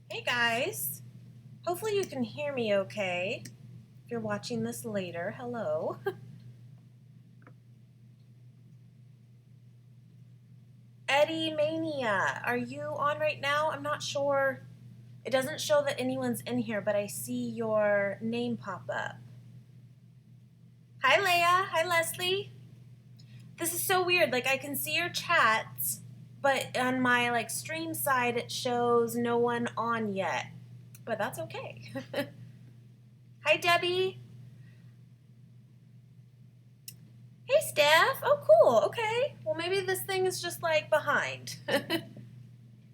Hey guys, hopefully you can hear me okay. If you're watching this later, hello. Eddie Mania, are you on right now? I'm not sure. It doesn't show that anyone's in here, but I see your name pop up. Hi Leia, hi Leslie. This is so weird, like I can see your chats, but on my stream side it shows no one on yet. But that's okay. Hi Debbie. Hey, Steph. Oh, cool. Okay. Well, maybe this thing is just behind.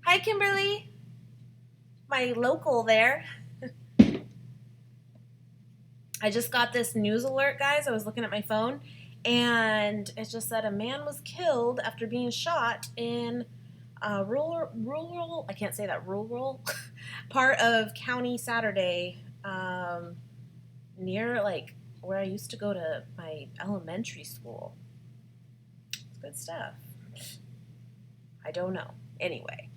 Hi, Kimberly. My local there. I just got this news alert, guys. I was looking at my phone, and it just said a man was killed after being shot in rural, I can't say that, rural part of County Saturday, near where I used to go to my elementary school. It's good stuff. I don't know. Anyway.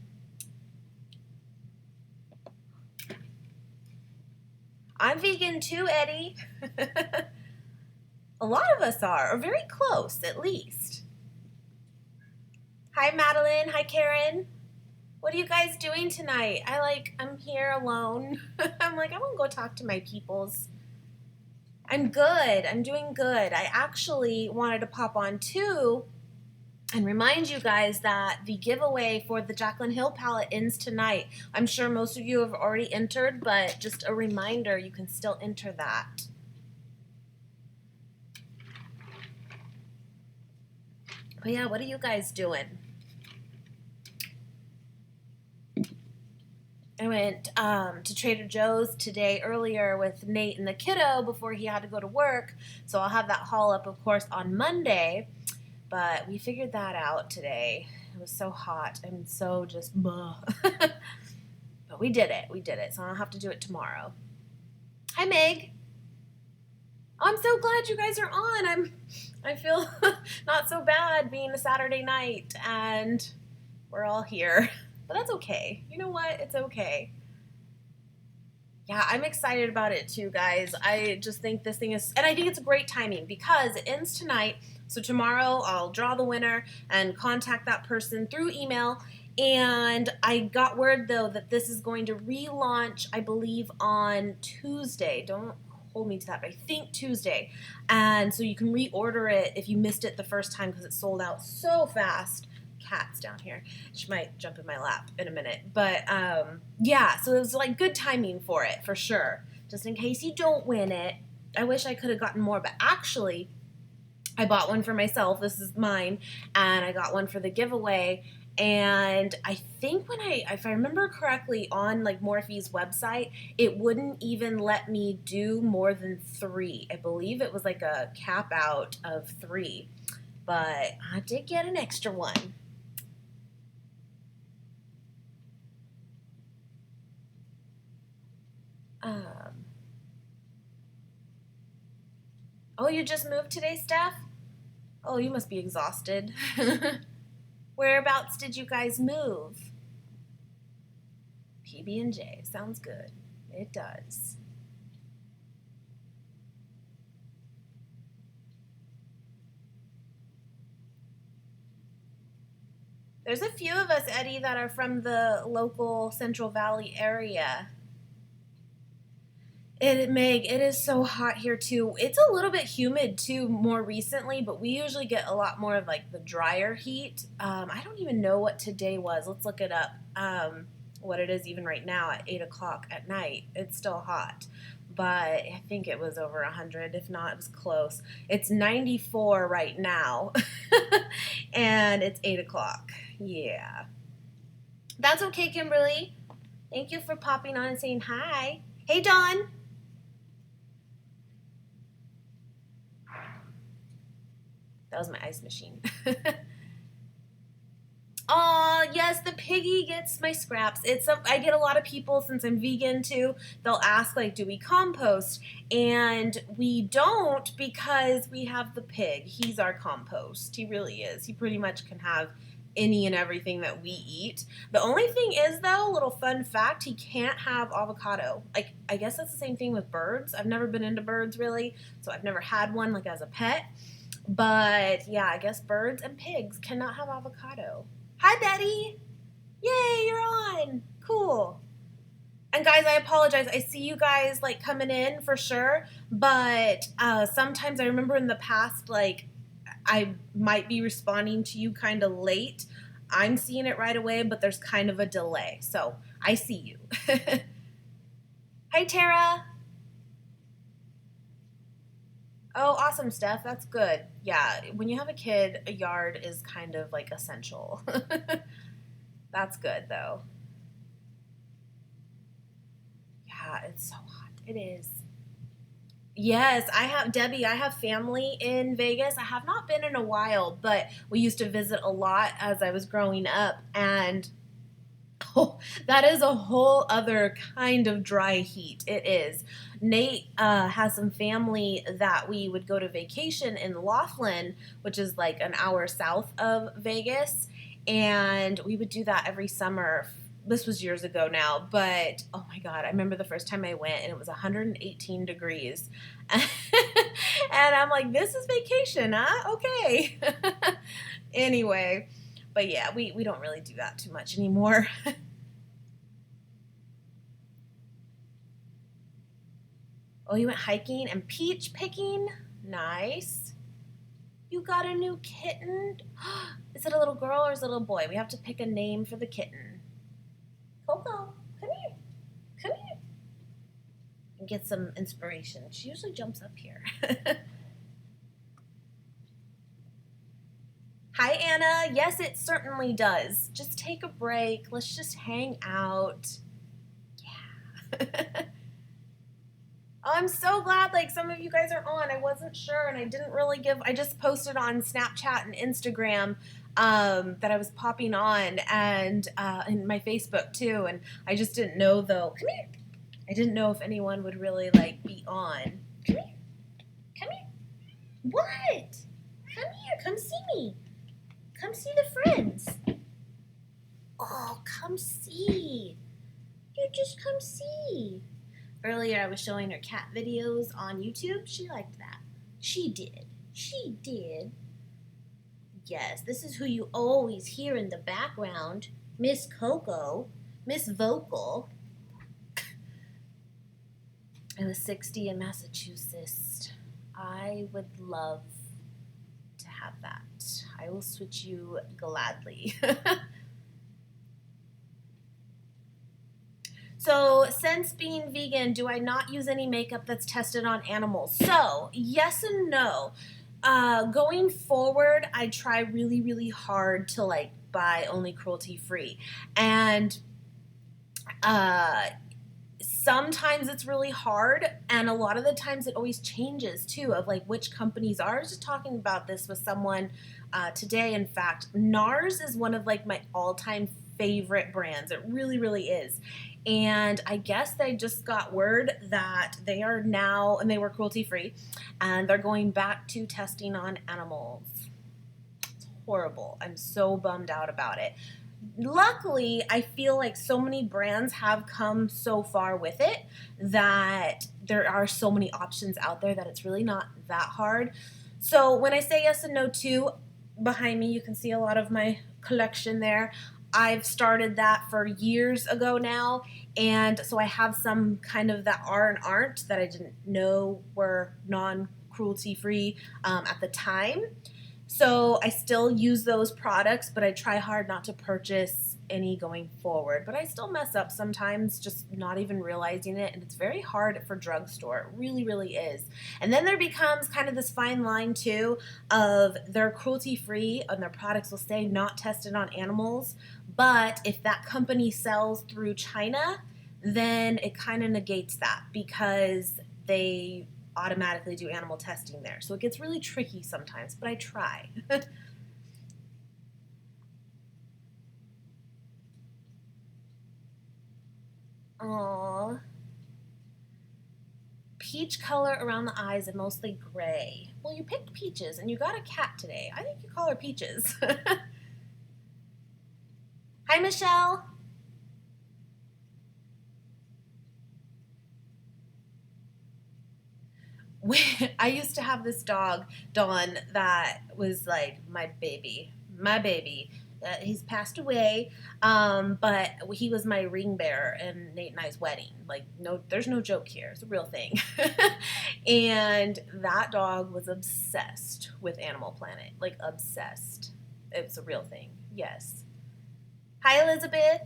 I'm vegan too, Eddie. A lot of us are, or very close at least. Hi, Madeline. Hi, Karen. What are you guys doing tonight? I'm here alone. I'm I want to go talk to my peoples. I'm good. I'm doing good. I actually wanted to pop on too and remind you guys that the giveaway for the Jaclyn Hill palette ends tonight. I'm sure most of you have already entered, but just a reminder, you can still enter that. But yeah, what are you guys doing? I went to Trader Joe's today earlier with Nate and the kiddo before he had to go to work. So I'll have that haul up, of course, on Monday. But we figured that out today. It was so hot. I'm so just buh. But we did it. We did it. So I'll have to do it tomorrow. Hi, Meg. Oh, I'm so glad you guys are on. I feel not so bad being a Saturday night and we're all here. But that's okay. You know what? It's okay. Yeah, I'm excited about it too, guys. I just think this thing is, and I think it's great timing because it ends tonight. So tomorrow I'll draw the winner and contact that person through email. And I got word though that this is going to relaunch, I believe, on Tuesday. Don't hold me to that, but I think Tuesday. And so you can reorder it if you missed it the first time because it sold out so fast. Cat's down here. She might jump in my lap in a minute. But yeah, so it was good timing for it, for sure. Just in case you don't win it. I wish I could have gotten more, but actually, I bought one for myself. This is mine. And I got one for the giveaway. And I think if I remember correctly, on Morphe's website, it wouldn't even let me do more than 3. I believe it was a cap out of 3. But I did get an extra one. Oh, you just moved today, Steph? Oh, you must be exhausted. Whereabouts did you guys move? PB&J. Sounds good. It does. There's a few of us, Eddie, that are from the local Central Valley area. Meg, it is so hot here too. It's a little bit humid too more recently, but we usually get a lot more of the drier heat. I don't even know what today was. Let's look it up. What it is even right now at 8 o'clock at night. It's still hot, but I think it was over 100. If not, it was close. It's 94 right now, and it's 8 o'clock. Yeah. That's okay, Kimberly. Thank you for popping on and saying hi. Hey, Dawn. That was my ice machine. Oh, yes, the piggy gets my scraps. I get a lot of people, since I'm vegan too, they'll ask, like, do we compost? And we don't, because we have the pig. He's our compost. He really is. He pretty much can have any and everything that we eat. The only thing is, though, little fun fact, he can't have avocado. Like, I guess that's the same thing with birds. I've never been into birds, really, so I've never had one, like, as a pet. But, yeah, I guess birds and pigs cannot have avocado. Hi, Betty. Yay, you're on. Cool. And guys, I apologize. I see you guys like coming in for sure, but sometimes I remember in the past, like, I might be responding to you kind of late. I'm seeing it right away, but there's kind of a delay. So I see you. Hi, Tara. Oh, awesome, Steph. That's good. Yeah, when you have a kid, a yard is kind of like essential. That's good, though. Yeah, it's so hot. It is. Yes, Debbie, I have family in Vegas. I have not been in a while, but we used to visit a lot as I was growing up. And oh, that is a whole other kind of dry heat. It is. Nate has some family that we would go to vacation in Laughlin, which is like an hour south of Vegas. And we would do that every summer. This was years ago now, but oh my God, I remember the first time I went and it was 118 degrees. And I'm like, this is vacation, huh? Okay. Anyway, but yeah, we don't really do that too much anymore. Oh, you went hiking and peach picking? Nice. You got a new kitten? Is it a little girl or is it a little boy? We have to pick a name for the kitten. Coco, come here. Come here. And get some inspiration. She usually jumps up here. Hi, Anna. Yes, it certainly does. Just take a break. Let's just hang out. Yeah. Oh, I'm so glad, like, some of you guys are on. I wasn't sure, and I didn't really I just posted on Snapchat and Instagram that I was popping on, and in my Facebook, too, and I just didn't know, though. Come here. I didn't know if anyone would really, like, be on. Come here. Come here. What? Come here. Come see me. Come see the friends. Oh, come see. You just come see. Earlier, I was showing her cat videos on YouTube. She liked that. She did. She did. Yes, this is who you always hear in the background. Miss Coco. Miss Vocal. I was 60 in Massachusetts. I would love to have that. I will switch you gladly. So, since being vegan, do I not use any makeup that's tested on animals? So, yes and no. Going forward, I try really, really hard to, like, buy only cruelty-free. And sometimes it's really hard, and a lot of the times it always changes, too, of, like, which companies are. I was just talking about this with someone today, in fact. NARS is one of, like, my all-time favorite brands. It really, really is. And I guess they just got word that they are now, and they were cruelty-free, and they're going back to testing on animals. It's horrible. I'm so bummed out about it. Luckily, I feel like so many brands have come so far with it that there are so many options out there that it's really not that hard. So when I say yes and no too, behind me you can see a lot of my collection there. I've started that for years ago now, and so I have some kind of that are and aren't that I didn't know were non-cruelty-free at the time. So I still use those products, but I try hard not to purchase any going forward. But I still mess up sometimes, just not even realizing it, and it's very hard for drugstore. It really, really is. And then there becomes kind of this fine line, too, of they're cruelty-free, and their products will say not tested on animals, but if that company sells through China, then it kind of negates that because they automatically do animal testing there. So it gets really tricky sometimes, but I try. Aww. Peach color around the eyes and mostly gray. Well, you picked Peaches and you got a cat today. I think you call her Peaches. Hi, Michelle. I used to have this dog, Dawn, that was like my baby. My baby. He's passed away, but he was my ring bearer in Nate and I's wedding. Like, no, there's no joke here. It's a real thing. And that dog was obsessed with Animal Planet. Like, obsessed. It's a real thing. Yes. Hi, Elizabeth.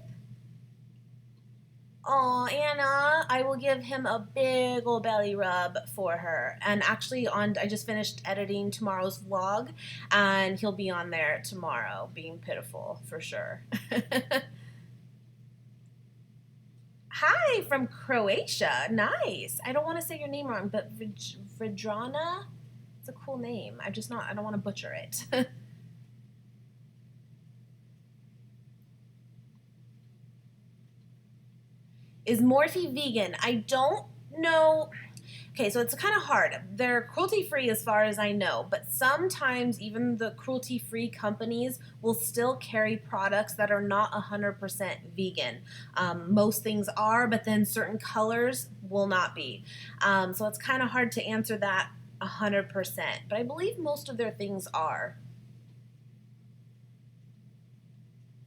Oh, Anna, I will give him a big old belly rub for her. And actually, I just finished editing tomorrow's vlog, and he'll be on there tomorrow, being pitiful for sure. Hi from Croatia. Nice. I don't want to say your name wrong, but Vidrana? It's a cool name. I don't want to butcher it. Is Morphe vegan? I don't know. Okay, so it's kind of hard. They're cruelty-free as far as I know, but sometimes even the cruelty-free companies will still carry products that are not 100% vegan. Most things are, but then certain colors will not be. So it's kind of hard to answer that 100%, but I believe most of their things are.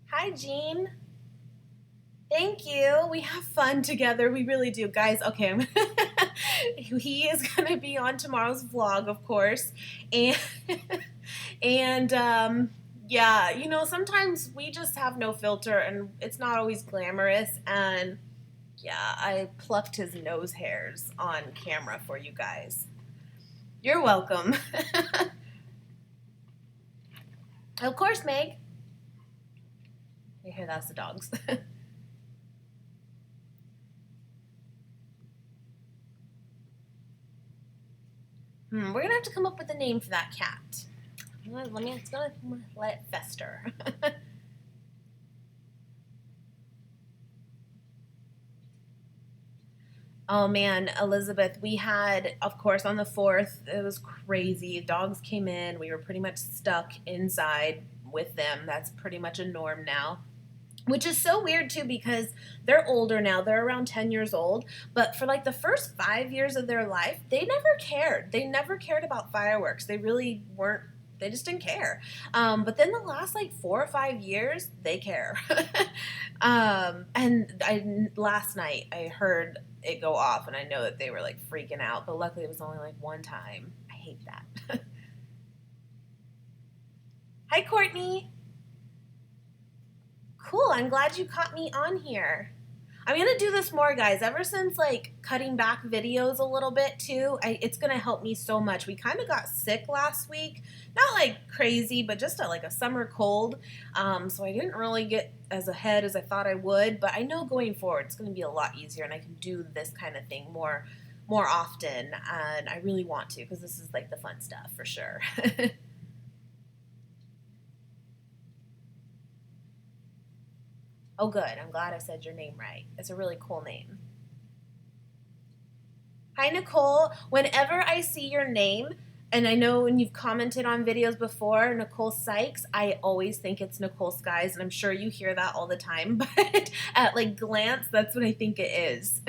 Hi, Jean. Thank you. We have fun together. We really do. Guys, okay. He is going to be on tomorrow's vlog, of course. And, yeah, you know, sometimes we just have no filter and it's not always glamorous. And, yeah, I plucked his nose hairs on camera for you guys. You're welcome. Of course, Meg. You hear that's the dogs. We're gonna have to come up with a name for that cat. It's gonna let it fester. Oh man, Elizabeth, we had, of course, on the 4th, it was crazy. Dogs came in. We were pretty much stuck inside with them. That's pretty much a norm now. Which is so weird too because they're older now. They're around 10 years old. But for like the first 5 years of their life, they never cared. They never cared about fireworks. They really weren't, they just didn't care. But then the last like 4 or 5 years, they care. Last night I heard it go off and I know that they were like freaking out. But luckily it was only like one time. I hate that. Hi, Courtney. Cool, I'm glad you caught me on here. I'm gonna do this more, guys. Ever since like cutting back videos a little bit too, it's gonna help me so much. We kind of got sick last week, not like crazy, but just like a summer cold. So I didn't really get as ahead as I thought I would, but I know going forward it's gonna be a lot easier and I can do this kind of thing more often, and I really want to because this is like the fun stuff for sure. Oh, good. I'm glad I said your name right. It's a really cool name. Hi, Nicole. Whenever I see your name, and I know when you've commented on videos before, Nicole Sykes, I always think it's Nicole Skies, and I'm sure you hear that all the time, but at like glance, that's what I think it is.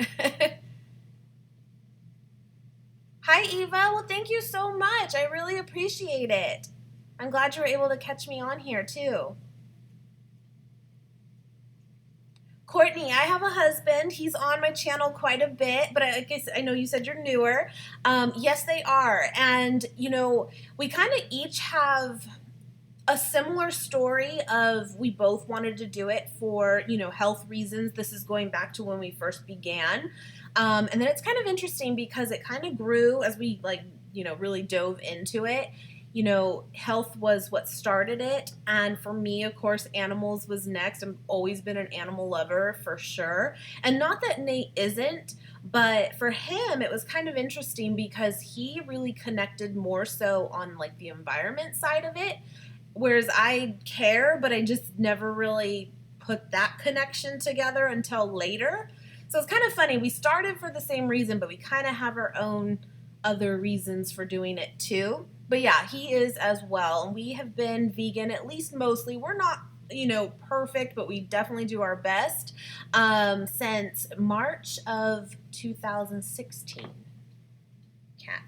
Hi, Eva. Well, thank you so much. I really appreciate it. I'm glad you were able to catch me on here, too. Courtney, I have a husband. He's on my channel quite a bit, but I guess I know you said you're newer. Yes, they are. And, you know, we kind of each have a similar story of we both wanted to do it for, you know, health reasons. This is going back to when we first began. And then it's kind of interesting because it kind of grew as we, like, you know, really dove into it. health was what started it. And for me, of course, animals was next. I've always been an animal lover for sure. And not that Nate isn't, but for him, it was kind of interesting because he really connected more so on like the environment side of it. Whereas I care, but I just never really put that connection together until later. So it's kind of funny. We started for the same reason, but we kind of have our own other reasons for doing it too. But yeah, he is as well. And we have been vegan, at least mostly. We're not, perfect, but we definitely do our best since March of 2016. Cat.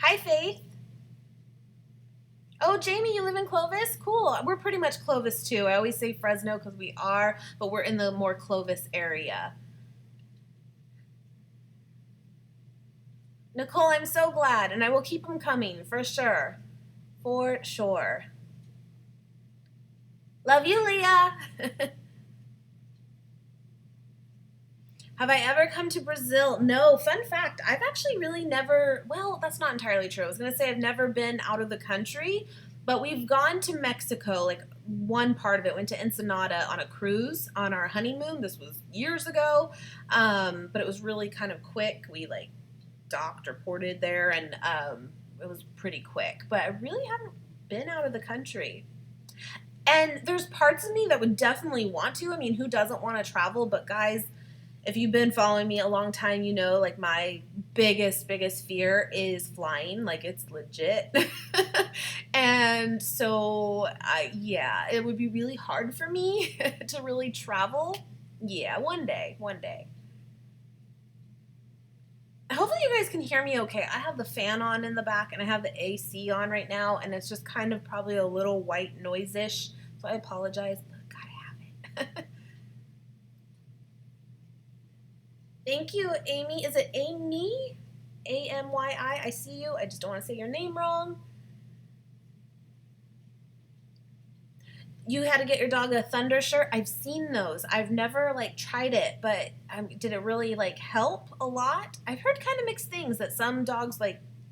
Hi, Faith. Oh, Jamie, you live in Clovis? Cool. We're pretty much Clovis too. I always say Fresno because we are, but we're in the more Clovis area. Nicole, I'm so glad, and I will keep them coming for sure. For sure. Love you, Leah. Have I ever come to Brazil? No. Fun fact, I've actually really never, well, that's not entirely true. I was going to say I've never been out of the country, but we've gone to Mexico, like one part of it, went to Ensenada on a cruise on our honeymoon. This was years ago, but it was really kind of quick. We like docked or ported there, and it was pretty quick. But I really haven't been out of the country. And there's parts of me that would definitely want to. I mean, who doesn't want to travel? But guys, if you've been following me a long time, like my biggest fear is flying. Like it's legit. And so, yeah, it would be really hard for me to really travel. Yeah, one day. Hopefully you guys can hear me okay. I have the fan on in the back and I have the AC on right now, and it's just kind of probably a little white noise-ish. So I apologize, but gotta have it. Thank you, Amy. Is it Amy? Amyi? I see you. I just don't want to say your name wrong. You had to get your dog a Thunder shirt. I've seen those. I've never tried it, but did it really help a lot? I've heard kind of mixed things, that some dogs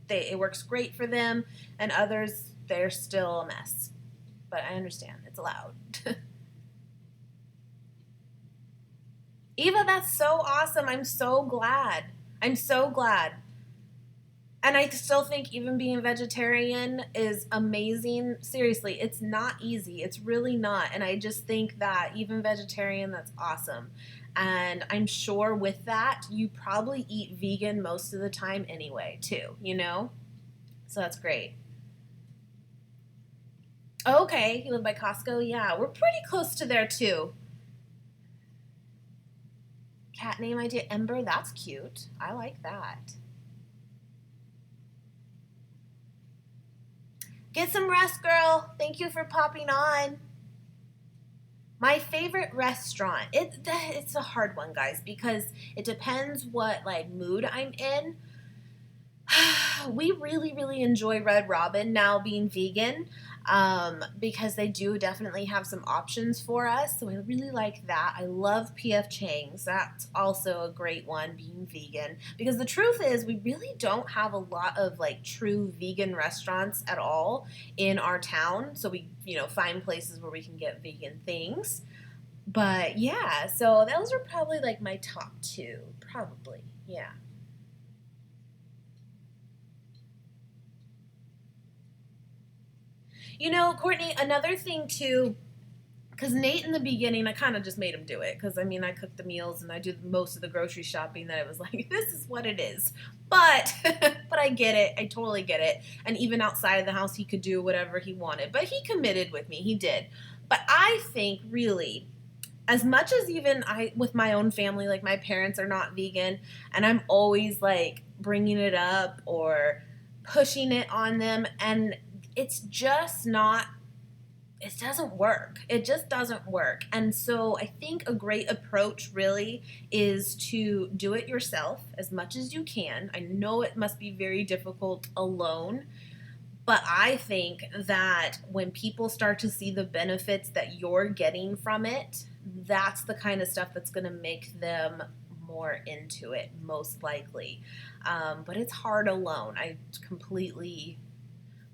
it works great for them, and others they're still a mess. But I understand it's allowed. Eva, that's so awesome. I'm so glad. And I still think even being vegetarian is amazing. Seriously, it's not easy. It's really not. And I just think that even vegetarian, that's awesome. And I'm sure with that, you probably eat vegan most of the time anyway, too, So that's great. Okay, you live by Costco? Yeah, we're pretty close to there, too. Cat name idea, Ember, that's cute. I like that. Get some rest, girl. Thank you for popping on. My favorite restaurant. It's a hard one, guys, because it depends what mood I'm in. We really enjoy Red Robin now being vegan, because they do definitely have some options for us. So I really like that. I love PF Chang's. That's also a great one, being vegan. Because the truth is, we really don't have a lot of true vegan restaurants at all in our town. So we, find places where we can get vegan things. But yeah, so those are probably my top two. Probably, yeah. Courtney, another thing too, because Nate in the beginning, I kind of just made him do it, because I cook the meals and I do most of the grocery shopping, that it was this is what it is. But but I get it. I totally get it. And even outside of the house, he could do whatever he wanted. But he committed with me. He did. But I think really, as much as even with my own family, my parents are not vegan, and I'm always bringing it up or pushing it on them, and it's just not, it doesn't work. It just doesn't work. And so I think a great approach really is to do it yourself as much as you can. I know it must be very difficult alone, but I think that when people start to see the benefits that you're getting from it, that's the kind of stuff that's going to make them more into it, most likely. But it's hard alone. I completely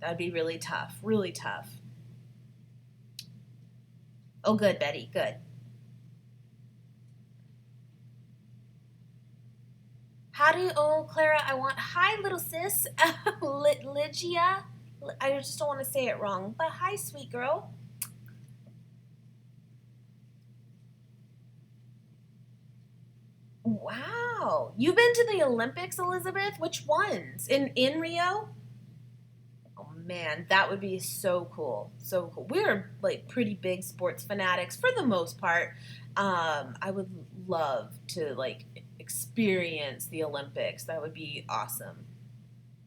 That would be really tough, really tough. Oh, good, Betty, good. How do you, oh, Clara, I want, hi, little sis, Lygia. I just don't want to say it wrong, but hi, sweet girl. Wow. You've been to the Olympics, Elizabeth? Which ones? In Rio? Oh man, that would be so cool. So cool. We're like pretty big sports fanatics for the most part. I would love to like experience the Olympics. That would be awesome.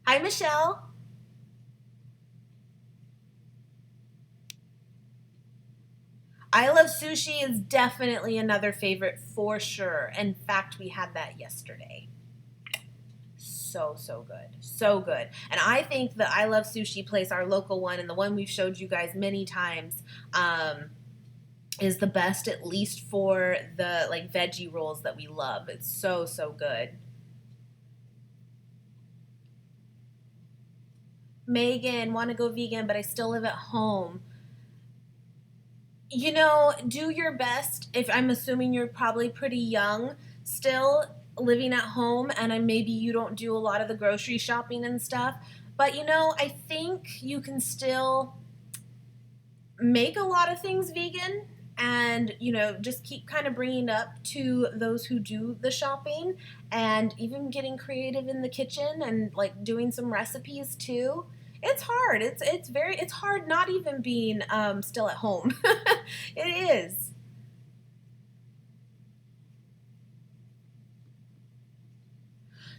Hi, Michelle. I love sushi is definitely another favorite for sure. In fact, we had that yesterday. So so good, so good. And I think the I love sushi place, our local one, and the one we've showed you guys many times, is the best, at least for the like veggie rolls that we love. It's so so good. Megan, want to go vegan, but I still live at home. You know, do your best. If I'm assuming you're probably pretty young still, living at home, and maybe you don't do a lot of the grocery shopping and stuff, but you know, I think you can still make a lot of things vegan, and you know, just keep kind of bringing up to those who do the shopping, and even getting creative in the kitchen and like doing some recipes too. It's hard. It's hard not even being still at home. It is.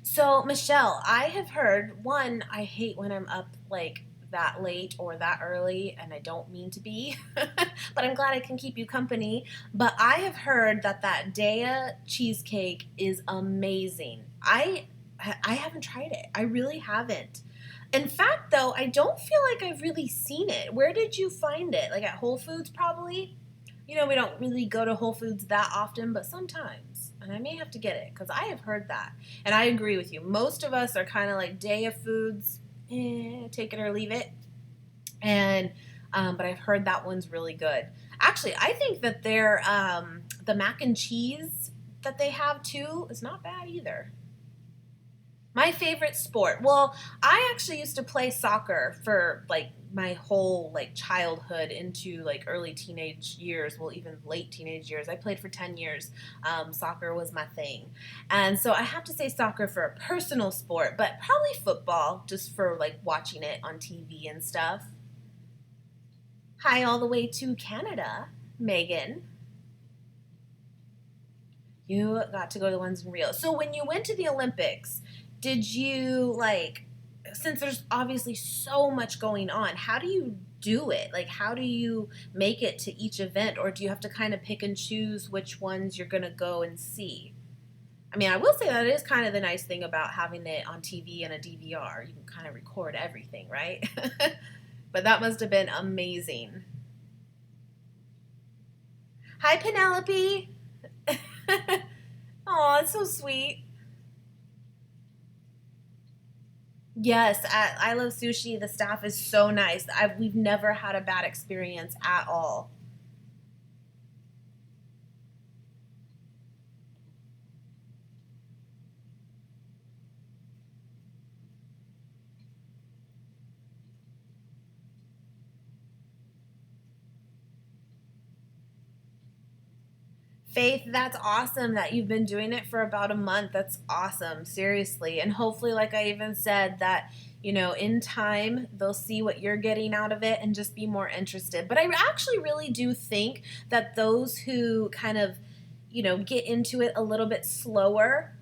So, Michelle, I have heard, one, I hate when I'm up like that late or that early, and I don't mean to be, but I'm glad I can keep you company. But I have heard that that Daya cheesecake is amazing. I haven't tried it. I really haven't. In fact, though, I don't feel like I've really seen it. Where did you find it? Like at Whole Foods, probably? You know, we don't really go to Whole Foods that often, but sometimes. And I may have to get it because I have heard that. And I agree with you. Most of us are kind of like day of foods, take it or leave it. And but I've heard that one's really good. Actually, I think that the mac and cheese that they have too is not bad either. My favorite sport. Well, I actually used to play soccer for like my whole like childhood into like early teenage years, well even late teenage years. I played for 10 years. Soccer was my thing. And so I have to say soccer for a personal sport, but probably football just for like watching it on TV and stuff. Hi all the way to Canada, Megan. You got to go to the ones in Rio. So when you went to the Olympics, did you like, since there's obviously so much going on, how do you do it? Like how do you make it to each event, or do you have to kind of pick and choose which ones you're going to go and see? I mean, I will say that is kind of the nice thing about having it on TV and a DVR. You can kind of record everything, right? But that must have been amazing. Hi, Penelope. Oh, it's so sweet. Yes, I love sushi. The staff is so nice. We've never had a bad experience at all. Faith, that's awesome that you've been doing it for about a month. That's awesome, seriously. And hopefully, like I even said, that, you know, in time, they'll see what you're getting out of it and just be more interested. But I actually really do think that those who kind of, you know, get into it a little bit slower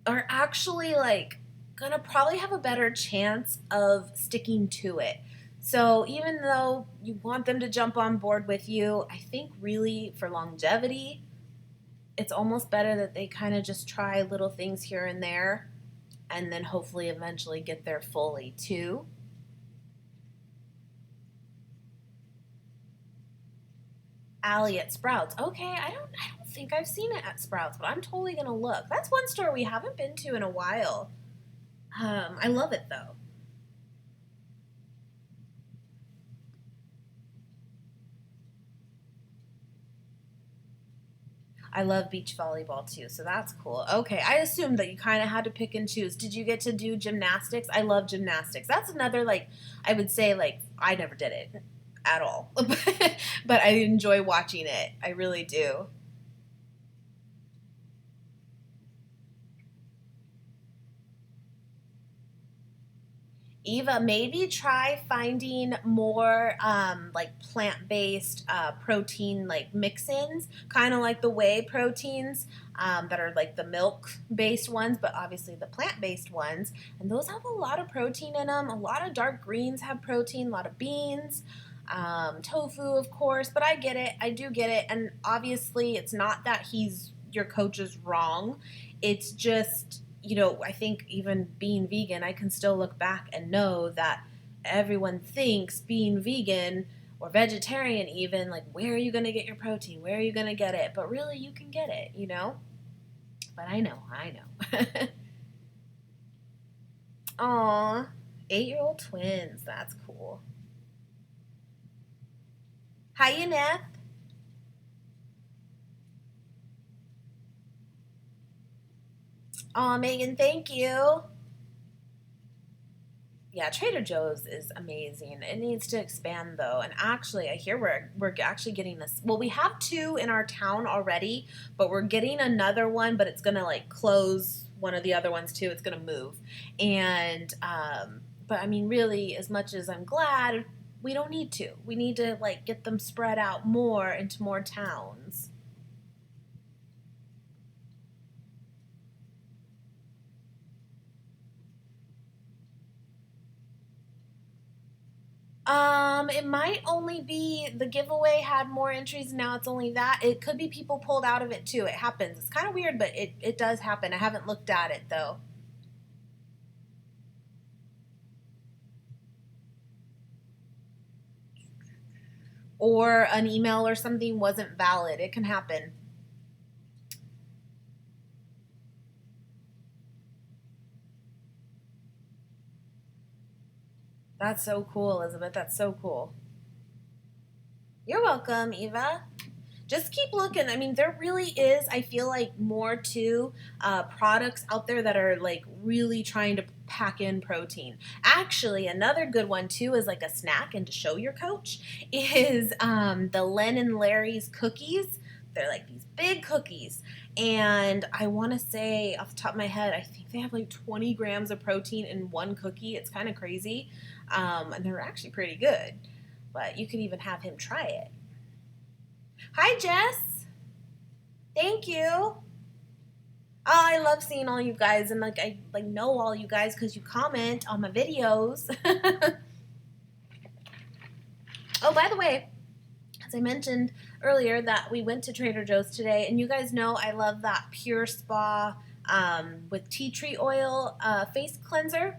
are actually like gonna probably have a better chance of sticking to it. So even though you want them to jump on board with you, I think really for longevity, it's almost better that they kind of just try little things here and there and then hopefully eventually get there fully too. Allie at Sprouts. Okay, I don't think I've seen it at Sprouts, but I'm totally gonna look. That's one store we haven't been to in a while. I love it though. I love beach volleyball too, so that's cool. Okay, I assumed that you kind of had to pick and choose. Did you get to do gymnastics? I love gymnastics. That's another, like, I would say, like, I never did it at all, but I enjoy watching it. I really do. Eva, maybe try finding more like plant-based protein like mix-ins, kind of like the whey proteins that are like the milk-based ones, but obviously the plant-based ones. And those have a lot of protein in them. A lot of dark greens have protein, a lot of beans, tofu, of course. But I get it. I do get it. And obviously, it's not that your coach is wrong. It's just, I think even being vegan, I can still look back and know that everyone thinks being vegan or vegetarian, even, like, where are you going to get your protein? Where are you going to get it? But really, you can get it. But I know. Aw, 8-year-old twins. That's cool. Hi, Yaneth. Aw, Megan, thank you. Yeah, Trader Joe's is amazing. It needs to expand though. And actually, I hear we're actually getting this. Well, we have two in our town already, but we're getting another one. But it's gonna like close one of the other ones too. It's gonna move, and but I mean, really, as much as I'm glad, we don't need to. We need to like get them spread out more into more towns. It might only be the giveaway had more entries. Now it's only that. It could be people pulled out of it too. It happens. It's kind of weird, but it does happen. I haven't looked at it though. Or an email or something wasn't valid. It can happen. That's so cool, Elizabeth. That's so cool. You're welcome, Eva. Just keep looking. I mean, there really is, I feel like, more to products out there that are like really trying to pack in protein. Actually, another good one too is like a snack and to show your coach is the Len and Larry's cookies. They're like these big cookies. And I want to say off the top of my head, I think they have like 20 grams of protein in one cookie. It's kind of crazy. And they're actually pretty good. But you can even have him try it. Hi, Jess. Thank you. Oh, I love seeing all you guys, and like I like know all you guys because you comment on my videos. Oh, by the way, as I mentioned earlier, that we went to Trader Joe's today, and you guys know I love that Pure Spa with tea tree oil face cleanser.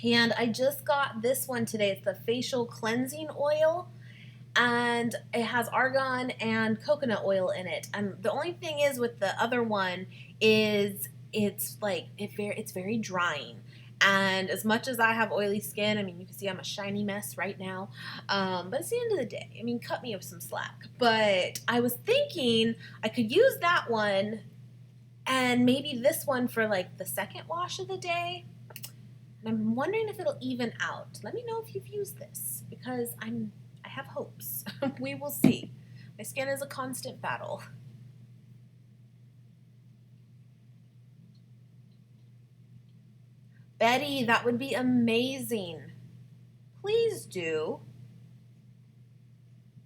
And I just got this one today. It's the facial cleansing oil, and it has argan and coconut oil in it. And the only thing is with the other one is it's very drying. And as much as I have oily skin, I mean, you can see I'm a shiny mess right now. But it's the end of the day. I mean, cut me up some slack. But I was thinking I could use that one and maybe this one for like the second wash of the day. And I'm wondering if it'll even out. Let me know if you've used this because I have hopes. We will see. My skin is a constant battle. Betty, that would be amazing. Please do.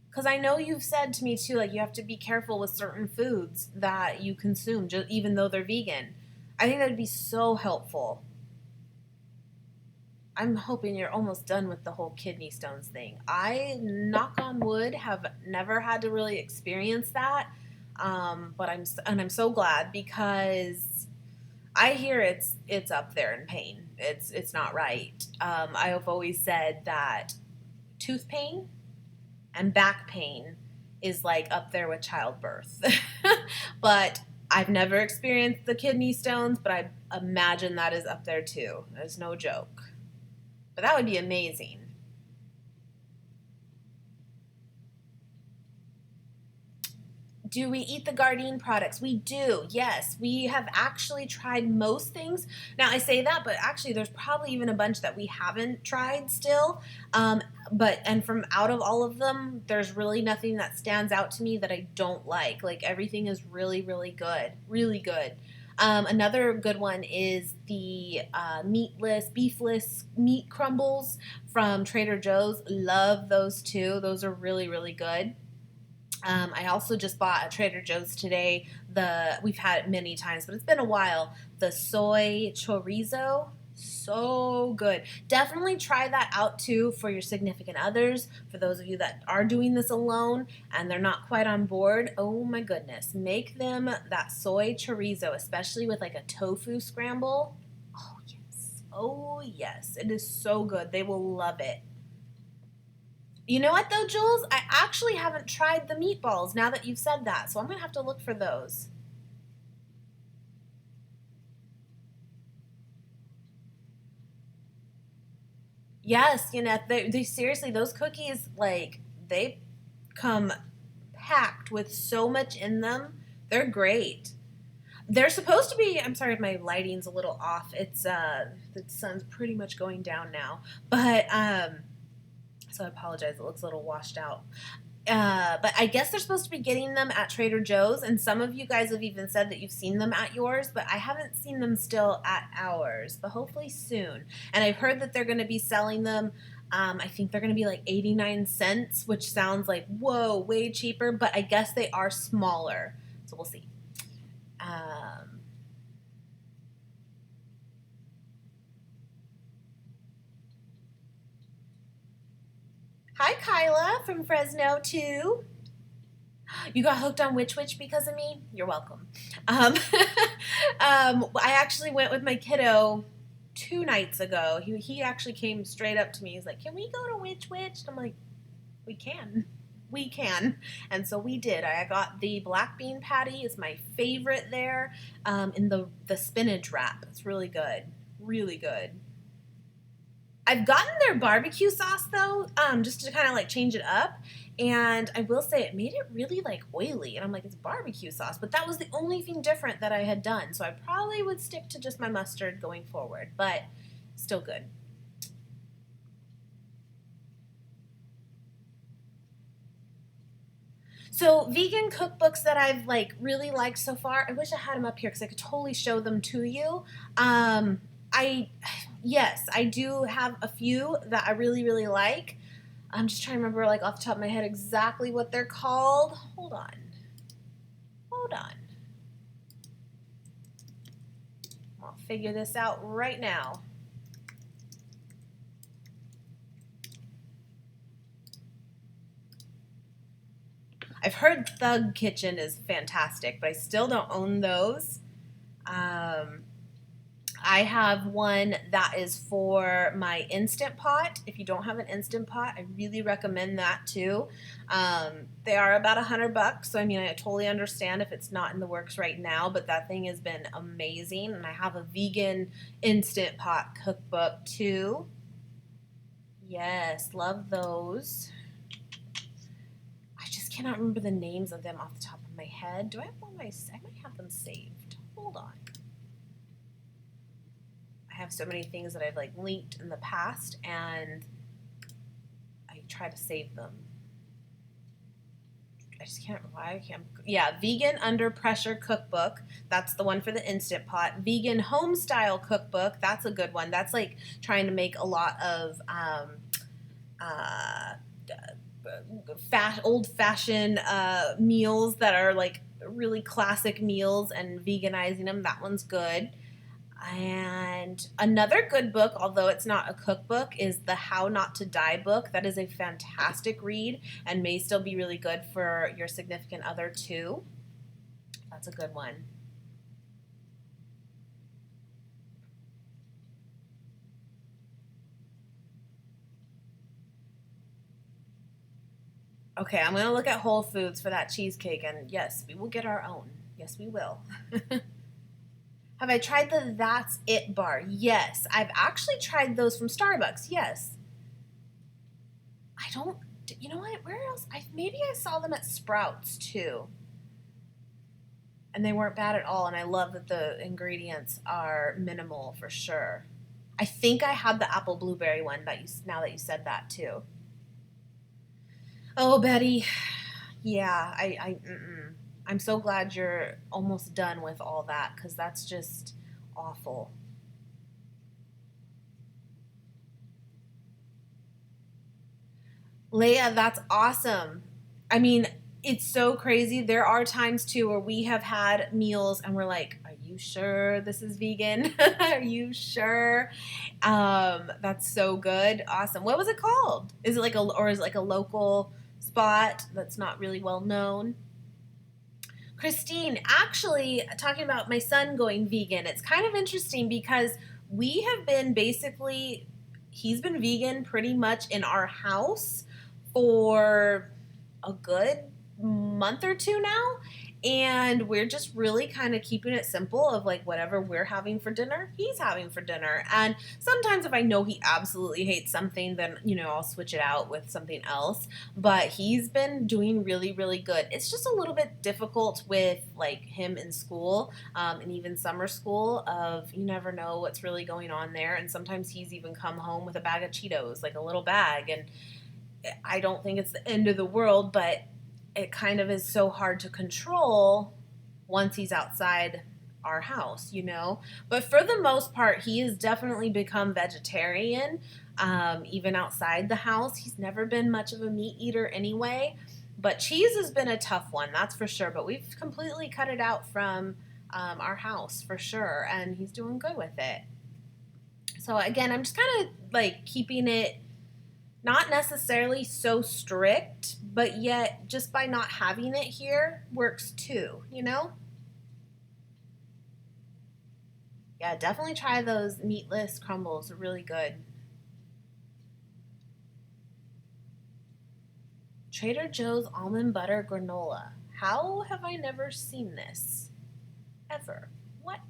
Because I know you've said to me too, like you have to be careful with certain foods that you consume, even though they're vegan. I think that would be so helpful. I'm hoping you're almost done with the whole kidney stones thing. I, knock on wood, have never had to really experience that, but I'm so glad because I hear it's up there in pain. It's not right. I have always said that tooth pain and back pain is like up there with childbirth, but I've never experienced the kidney stones, but I imagine that is up there too. There's no joke. But that would be amazing. Do we eat the Gardein products? We do, yes. We have actually tried most things. Now, I say that, but actually there's probably even a bunch that we haven't tried still. And from out of all of them, there's really nothing that stands out to me that I don't like. Like, everything is really, really good. Really good. Another good one is the meatless, beefless meat crumbles from Trader Joe's. Love those too. Those are really, really good. I also just bought at Trader Joe's today we've had it many times, but it's been a while. The soy chorizo, so good. Definitely try that out too for your significant others. For those of you that are doing this alone and they're not quite on board, oh my goodness, make them that soy chorizo, especially with like a tofu scramble. Oh yes, oh yes, it is so good. They will love it. You know what though, Jules? I actually haven't tried the meatballs now that you've said that, so I'm gonna have to look for those. Yes, they seriously, those cookies, like, they come packed with so much in them. They're great. They're supposed to be, I'm sorry if my lighting's a little off. The sun's pretty much going down now. So I apologize, it looks a little washed out. But I guess they're supposed to be getting them at Trader Joe's, and some of you guys have even said that you've seen them at yours, but I haven't seen them still at ours, but hopefully soon. And I've heard that they're going to be selling them. I think they're going to be like 89 cents, which sounds like, whoa, way cheaper, but I guess they are smaller. So we'll see. Hi, Kyla from Fresno, too. You got hooked on Witch Witch because of me? You're welcome. I actually went with my kiddo 2 nights ago. He actually came straight up to me. He's like, "Can we go to Witch Witch?" I'm like, "We can. We can." And so we did. I got the black bean patty. It's my favorite there. In the spinach wrap. It's really good. Really good. I've gotten their barbecue sauce though, just to kind of like change it up. And I will say it made it really like oily. And I'm like, it's barbecue sauce. But that was the only thing different that I had done. So I probably would stick to just my mustard going forward. But still good. So vegan cookbooks that I've like really liked so far, I wish I had them up here because I could totally show them to you. I yes, I do have a few that I really, really like. I'm just trying to remember, like, off the top of my head exactly what they're called. Hold on. Hold on. I'll figure this out right now. I've heard Thug Kitchen is fantastic, but I still don't own those. I have one that is for my Instant Pot. If you don't have an Instant Pot, I really recommend that too. They are about $100, so I mean, I totally understand if it's not in the works right now, but that thing has been amazing. And I have a vegan Instant Pot cookbook too. Yes, love those. I just cannot remember the names of them off the top of my head. Do I have one? I might have them saved. Hold on. I have so many things that I've like linked in the past, and I try to save them. I just can't. Why I can't? Yeah, vegan under pressure cookbook. That's the one for the Instant Pot. Vegan home style cookbook. That's a good one. That's like trying to make a lot of old fashioned meals that are like really classic meals and veganizing them. That one's good. And another good book, although it's not a cookbook, is the How Not to Die book. That is a fantastic read and may still be really good for your significant other too. That's a good one. Okay, I'm going to look at Whole Foods for that cheesecake, and yes, we will get our own. Yes, we will. Have I tried the That's It bar? Yes. I've actually tried those from Starbucks. Yes. I don't, you know what? Where else? Maybe I saw them at Sprouts too. And they weren't bad at all. And I love that the ingredients are minimal for sure. I think I had the apple blueberry one that you now that you said that too. Oh, Betty, yeah, I'm so glad you're almost done with all that because that's just awful. Leia, that's awesome. I mean, it's so crazy. There are times too where we have had meals and we're like, "Are you sure this is vegan? Are you sure?" That's so good. Awesome. What was it called? Is it like a or is it like a local spot that's not really well known? Christine, actually, talking about my son going vegan, it's kind of interesting because we have been basically, he's been vegan pretty much in our house for a good month or two now. And we're just really kind of keeping it simple of like whatever we're having for dinner, he's having for dinner. And sometimes if I know he absolutely hates something, then, I'll switch it out with something else. But he's been doing really, really good. It's just a little bit difficult with like him in school and even summer school of you never know what's really going on there. And sometimes he's even come home with a bag of Cheetos, like a little bag. And I don't think it's the end of the world, but it kind of is so hard to control once he's outside our house. But for the most part, he has definitely become vegetarian, even outside the house. He's never been much of a meat eater anyway. But cheese has been a tough one, that's for sure. But we've completely cut it out from our house for sure, and he's doing good with it. So again, I'm just kind of like keeping it not necessarily so strict, but yet just by not having it here works too. Yeah, definitely try those meatless crumbles. They're really good. Trader Joe's almond butter granola. How have I never seen this? Ever. What?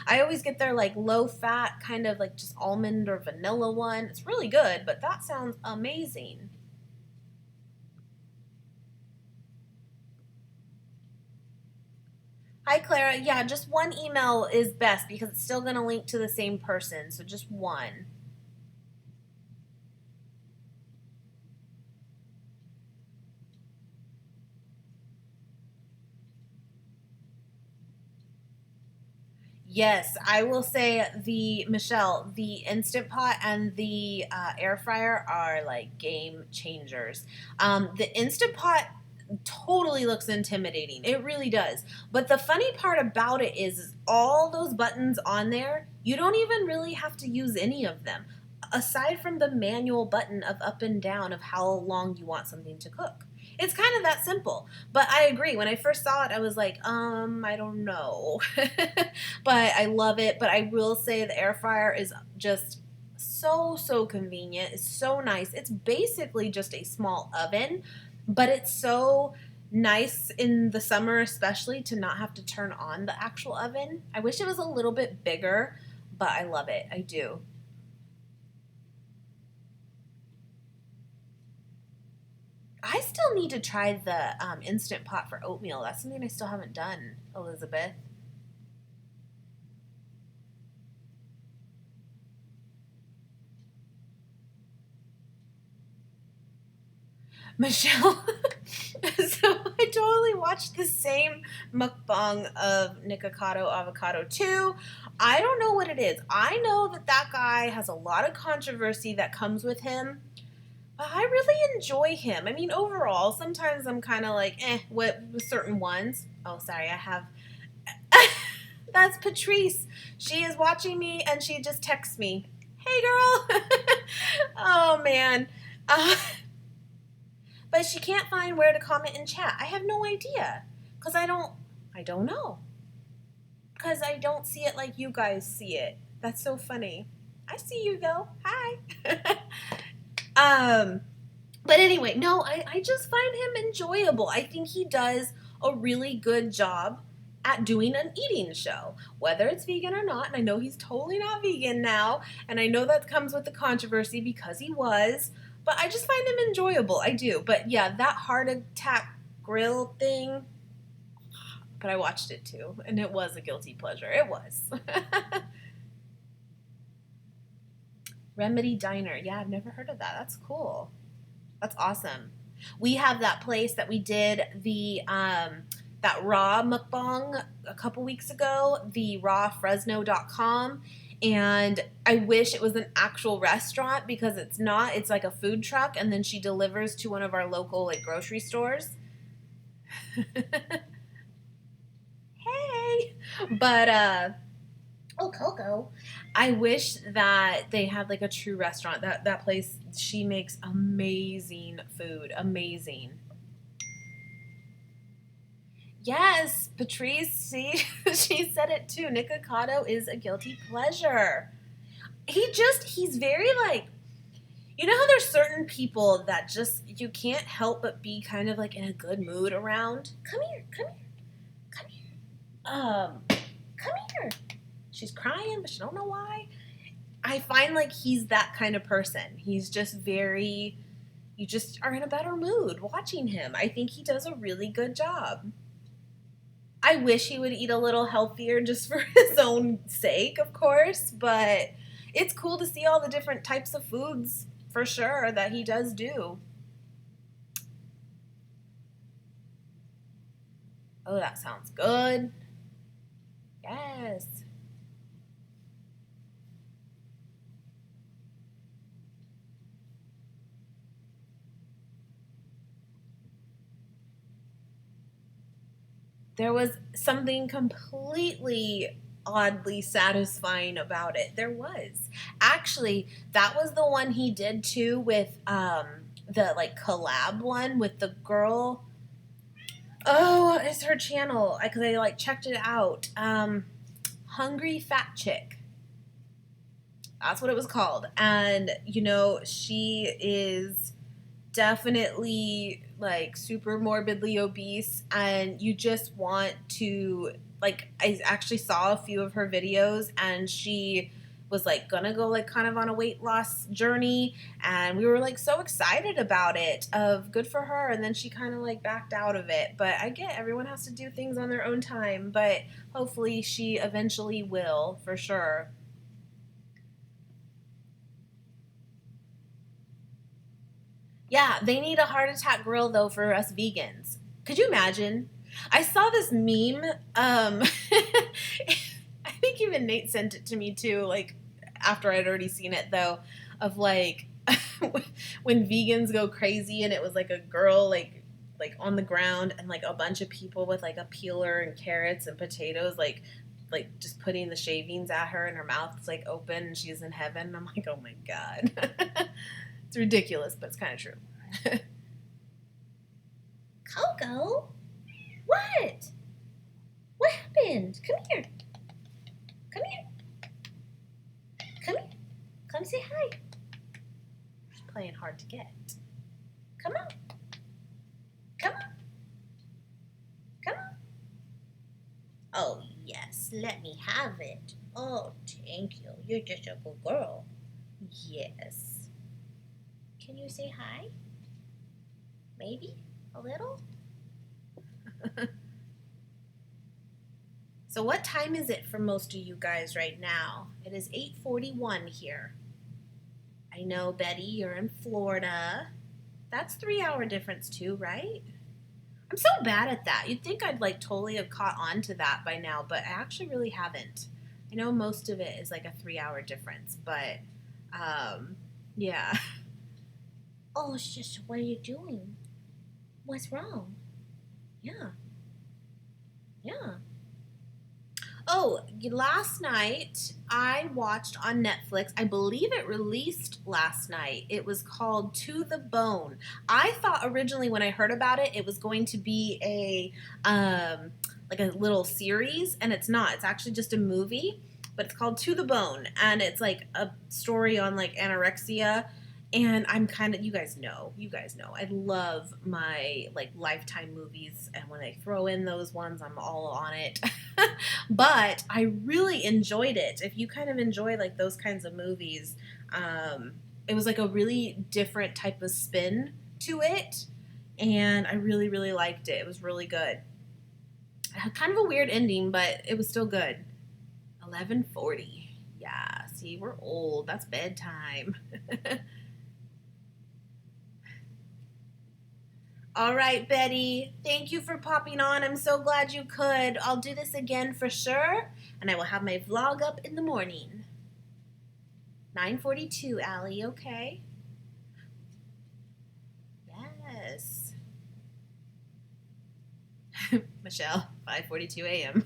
I always get their like low fat, kind of like just almond or vanilla one. It's really good, but that sounds amazing. Hi, Clara. Yeah, just one email is best because it's still going to link to the same person. So just one. Yes, I will say the Instant Pot and the air fryer are like game changers. The Instant Pot totally looks intimidating. It really does. But the funny part about it is all those buttons on there, you don't even really have to use any of them. Aside from the manual button of up and down of how long you want something to cook. It's kind of that simple. But I agree. When I first saw it, I was like, I don't know. But I love it. But I will say the air fryer is just so, so convenient. It's so nice. It's basically just a small oven, but it's so nice in the summer, especially to not have to turn on the actual oven. I wish it was a little bit bigger, but I love it. I do. I still need to try the Instant Pot for oatmeal. That's something I still haven't done, Elizabeth. Michelle, so I totally watched the same mukbang of Nikocado Avocado too. I don't know what it is. I know that that guy has a lot of controversy that comes with him, but I really enjoy him. I mean, overall, sometimes I'm kind of like, with certain ones. Oh, sorry, I have. That's Patrice. She is watching me and she just texts me, "Hey, girl." Oh, man. Uh, but she can't find where to comment in chat. I have no idea because I don't know because I don't see it like you guys see it. That's so funny. I see you though. Hi. um, but anyway, no, I just find him enjoyable. I think he does a really good job at doing an eating show, whether it's vegan or not. And I know he's totally not vegan now, and I know that comes with the controversy because he was, but I just find him enjoyable. I do. But yeah, that heart attack grill thing, but I watched it too, and it was a guilty pleasure. It was. Remedy Diner. Yeah, I've never heard of that. That's cool. That's awesome. We have that place that we did the that raw mukbang a couple weeks ago, the rawfresno.com. And I wish it was an actual restaurant because it's not. It's like a food truck, and then she delivers to one of our local like grocery stores. Hey, but oh, Coco. I wish that they had like a true restaurant. That place, she makes amazing food. Amazing. Yes, Patrice, see, she said it too. Nikocado is a guilty pleasure. He's very like, you know how there's certain people that just, you can't help but be kind of like in a good mood around? Come here, come here, come here. Come here. She's crying, but she don't know why. I find like he's that kind of person. He's just very, you just are in a better mood watching him. I think he does a really good job. I wish he would eat a little healthier just for his own sake, of course, but it's cool to see all the different types of foods for sure that he does do. Oh, that sounds good. Yes. There was something completely oddly satisfying about it. There was. Actually, that was the one he did too with the like collab one with the girl. Oh, it's her channel. Cause I like checked it out. Hungry Fat Chick. That's what it was called. And you know, she is definitely like super morbidly obese, and you just want to like, I actually saw a few of her videos, and she was like gonna go like kind of on a weight loss journey, and we were like so excited about it, of good for her, and then she kind of like backed out of it. But I get everyone has to do things on their own time, but hopefully she eventually will for sure. Yeah, they need a heart attack grill though for us vegans. Could you imagine? I saw this meme. I think even Nate sent it to me too. Like after I'd already seen it though, of like when vegans go crazy, and it was like a girl like on the ground, and like a bunch of people with like a peeler and carrots and potatoes like just putting the shavings at her, and her mouth is like open, and she's in heaven. And I'm like, oh my god. It's ridiculous, but it's kind of true. Coco? What? What happened? Come here. Come here. Come here. Come say hi. She's playing hard to get. Come on. Come on. Come on. Oh, yes. Let me have it. Oh, thank you. You're just a good girl. Yes. Can you say hi? Maybe? A little? So what time is it for most of you guys right now? It is 8:41 here. I know, Betty, you're in Florida. That's 3-hour difference too, right? I'm so bad at that. You'd think I'd like totally have caught on to that by now, but I actually really haven't. I know most of it is like a 3-hour difference, but yeah. Oh, it's just, what are you doing? What's wrong? Yeah. Yeah. Oh, last night I watched on Netflix, I believe it released last night. It was called To the Bone. I thought originally when I heard about it, it was going to be like a little series, and it's not. It's actually just a movie, but it's called To the Bone, and it's like a story on like anorexia. And I'm kind of, you guys know, I love my like Lifetime movies, and when they throw in those ones, I'm all on it. But I really enjoyed it. If you kind of enjoy like those kinds of movies, it was like a really different type of spin to it, and I really, really liked it. It was really good. Kind of a weird ending, but it was still good. 11:40. Yeah, see, we're old. That's bedtime. All right, Betty. Thank you for popping on. I'm so glad you could. I'll do this again for sure, and I will have my vlog up in the morning. 9:42, Allie. Okay. Yes. Michelle, 5:42 a.m.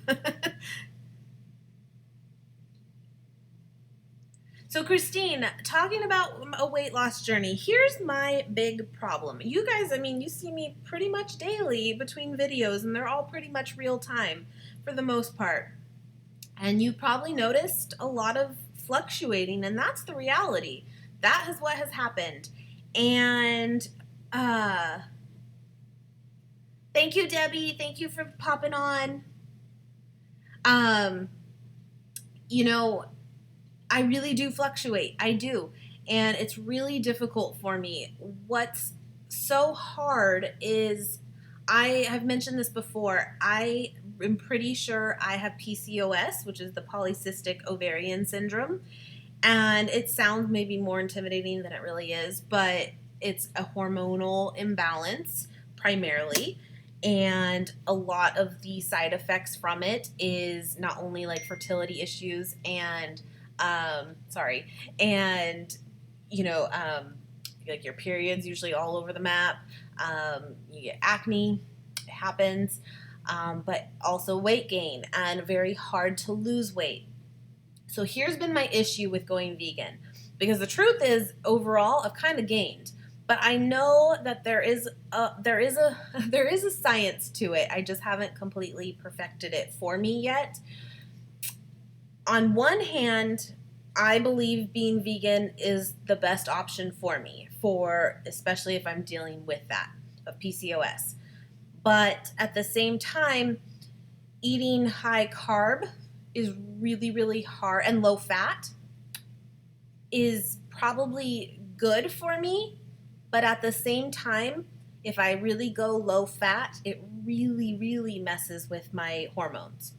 So, Christine, talking about a weight loss journey, here's my big problem. You guys, I mean, you see me pretty much daily between videos, and they're all pretty much real time for the most part. And you probably noticed a lot of fluctuating, and that's the reality. That is what has happened. And thank you, Debbie. Thank you for popping on. You know, I really do fluctuate. I do. And it's really difficult for me. What's so hard is, I have mentioned this before, I am pretty sure I have PCOS, which is the polycystic ovarian syndrome. And it sounds maybe more intimidating than it really is, but it's a hormonal imbalance primarily. And a lot of the side effects from it is not only like fertility issues and and like your periods usually all over the map. You get acne, it happens, but also weight gain and very hard to lose weight. So here's been my issue with going vegan, because the truth is, overall, I've kind of gained, but I know that there is a science to it. I just haven't completely perfected it for me yet. On one hand, I believe being vegan is the best option for me, for especially if I'm dealing with that of PCOS. But at the same time, eating high carb is really, really hard, and low fat is probably good for me. But at the same time, if I really go low fat, it really, really messes with my hormones.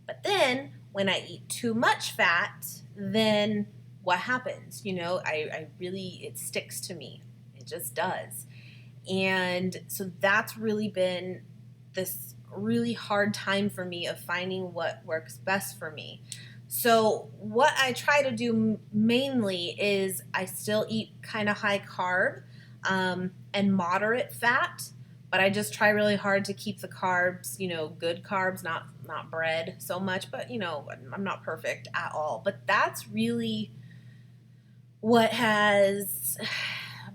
But then when I eat too much fat, then what happens? I really, it sticks to me. It just does. And so that's really been this really hard time for me of finding what works best for me. So what I try to do mainly is I still eat kind of high carb and moderate fat, but I just try really hard to keep the carbs, good carbs, not bread so much, but I'm not perfect at all. But that's really what has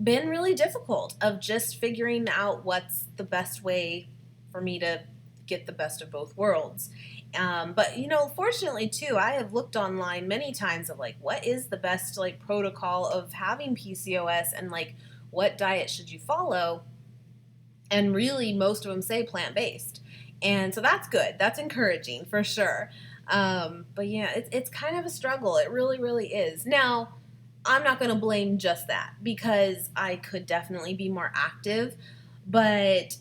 been really difficult, of just figuring out what's the best way for me to get the best of both worlds. But fortunately too, I have looked online many times of like, what is the best like protocol of having PCOS, and like what diet should you follow? And really, most of them say plant-based. And so that's good. That's encouraging for sure. But yeah, it's kind of a struggle. It really, really is. Now, I'm not going to blame just that, because I could definitely be more active, but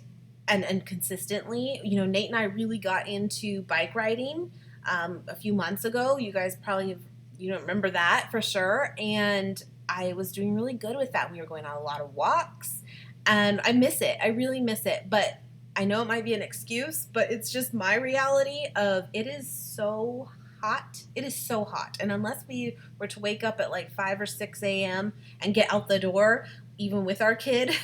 and consistently. Nate and I really got into bike riding a few months ago. You guys probably you don't remember that for sure. And I was doing really good with that. We were going on a lot of walks. And I miss it. I really miss it. But I know it might be an excuse, but it's just my reality of, it is so hot. It is so hot. And unless we were to wake up at like 5 or 6 a.m. and get out the door, even with our kid,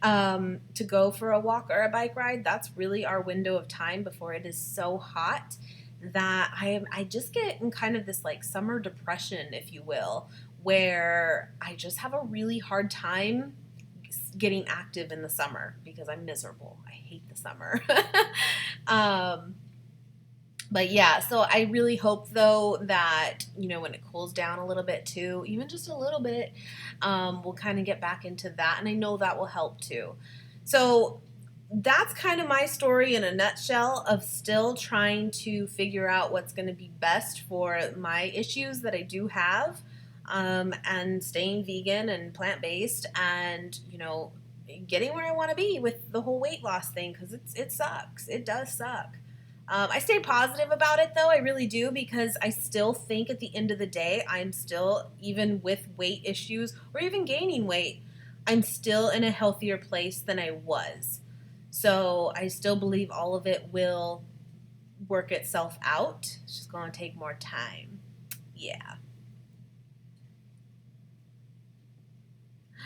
to go for a walk or a bike ride, that's really our window of time before it is so hot that I just get in kind of this like summer depression, if you will, where I just have a really hard time getting active in the summer because I'm miserable. I hate the summer. But yeah, so I really hope though that, when it cools down a little bit too, even just a little bit, we'll kind of get back into that. And I know that will help too. So that's kind of my story in a nutshell, of still trying to figure out what's going to be best for my issues that I do have. And staying vegan and plant-based, and getting where I want to be with the whole weight loss thing, because it sucks. It does suck. I stay positive about it, though. I really do, because I still think at the end of the day, I'm still, even with weight issues or even gaining weight, I'm still in a healthier place than I was. So I still believe all of it will work itself out. It's just going to take more time. Yeah.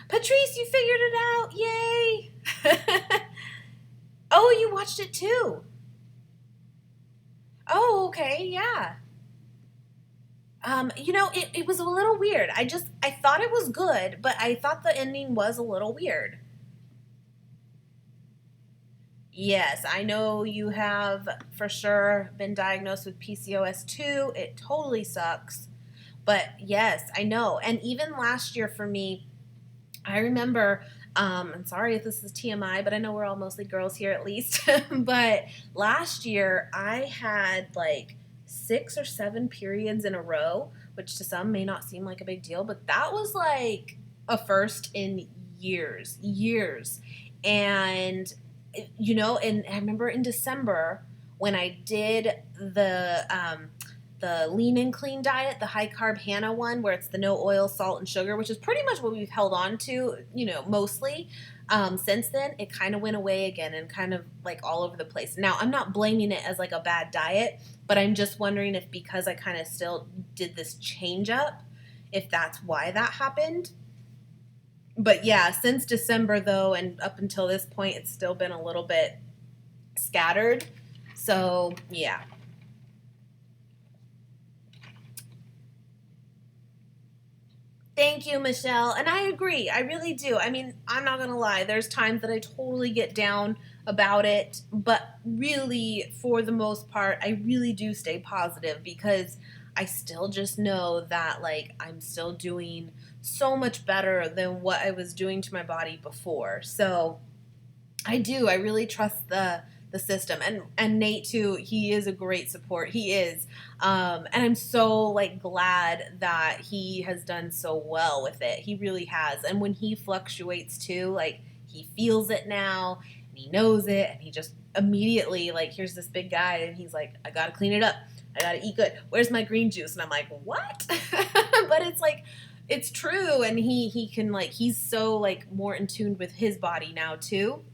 Patrice, you figured it out. Yay. Oh, you watched it too. Oh, okay. Yeah. It was a little weird. I thought it was good, but I thought the ending was a little weird. Yes, I know you have for sure been diagnosed with PCOS too. It totally sucks. But yes, I know. And even last year for me, I remember, I'm sorry if this is TMI, but I know we're all mostly girls here at least. But last year I had like 6 or 7 periods in a row, which to some may not seem like a big deal, but that was like a first in years, years. And, and I remember in December when I did the lean and clean diet, the high carb Hannah one, where it's the no oil, salt, and sugar, which is pretty much what we've held on to, mostly. Since then, it kind of went away again and kind of like all over the place. Now, I'm not blaming it as like a bad diet, but I'm just wondering if because I kind of still did this change up, if that's why that happened. But yeah, since December though, and up until this point, it's still been a little bit scattered. So yeah. Thank you, Michelle. And I agree. I really do. I mean, I'm not going to lie. There's times that I totally get down about it. But really, for the most part, I really do stay positive because I still just know that, like, I'm still doing so much better than what I was doing to my body before. So I do. I really trust the system, and Nate too. He is a great support. He is, and I'm so like glad that he has done so well with it. He really has. And when he fluctuates too, like he feels it now, and he knows it, and he just immediately like here's this big guy, and he's like, I gotta clean it up. I gotta eat good. Where's my green juice? And I'm like, what? But it's like it's true, and he can like he's so like more in tune with his body now too.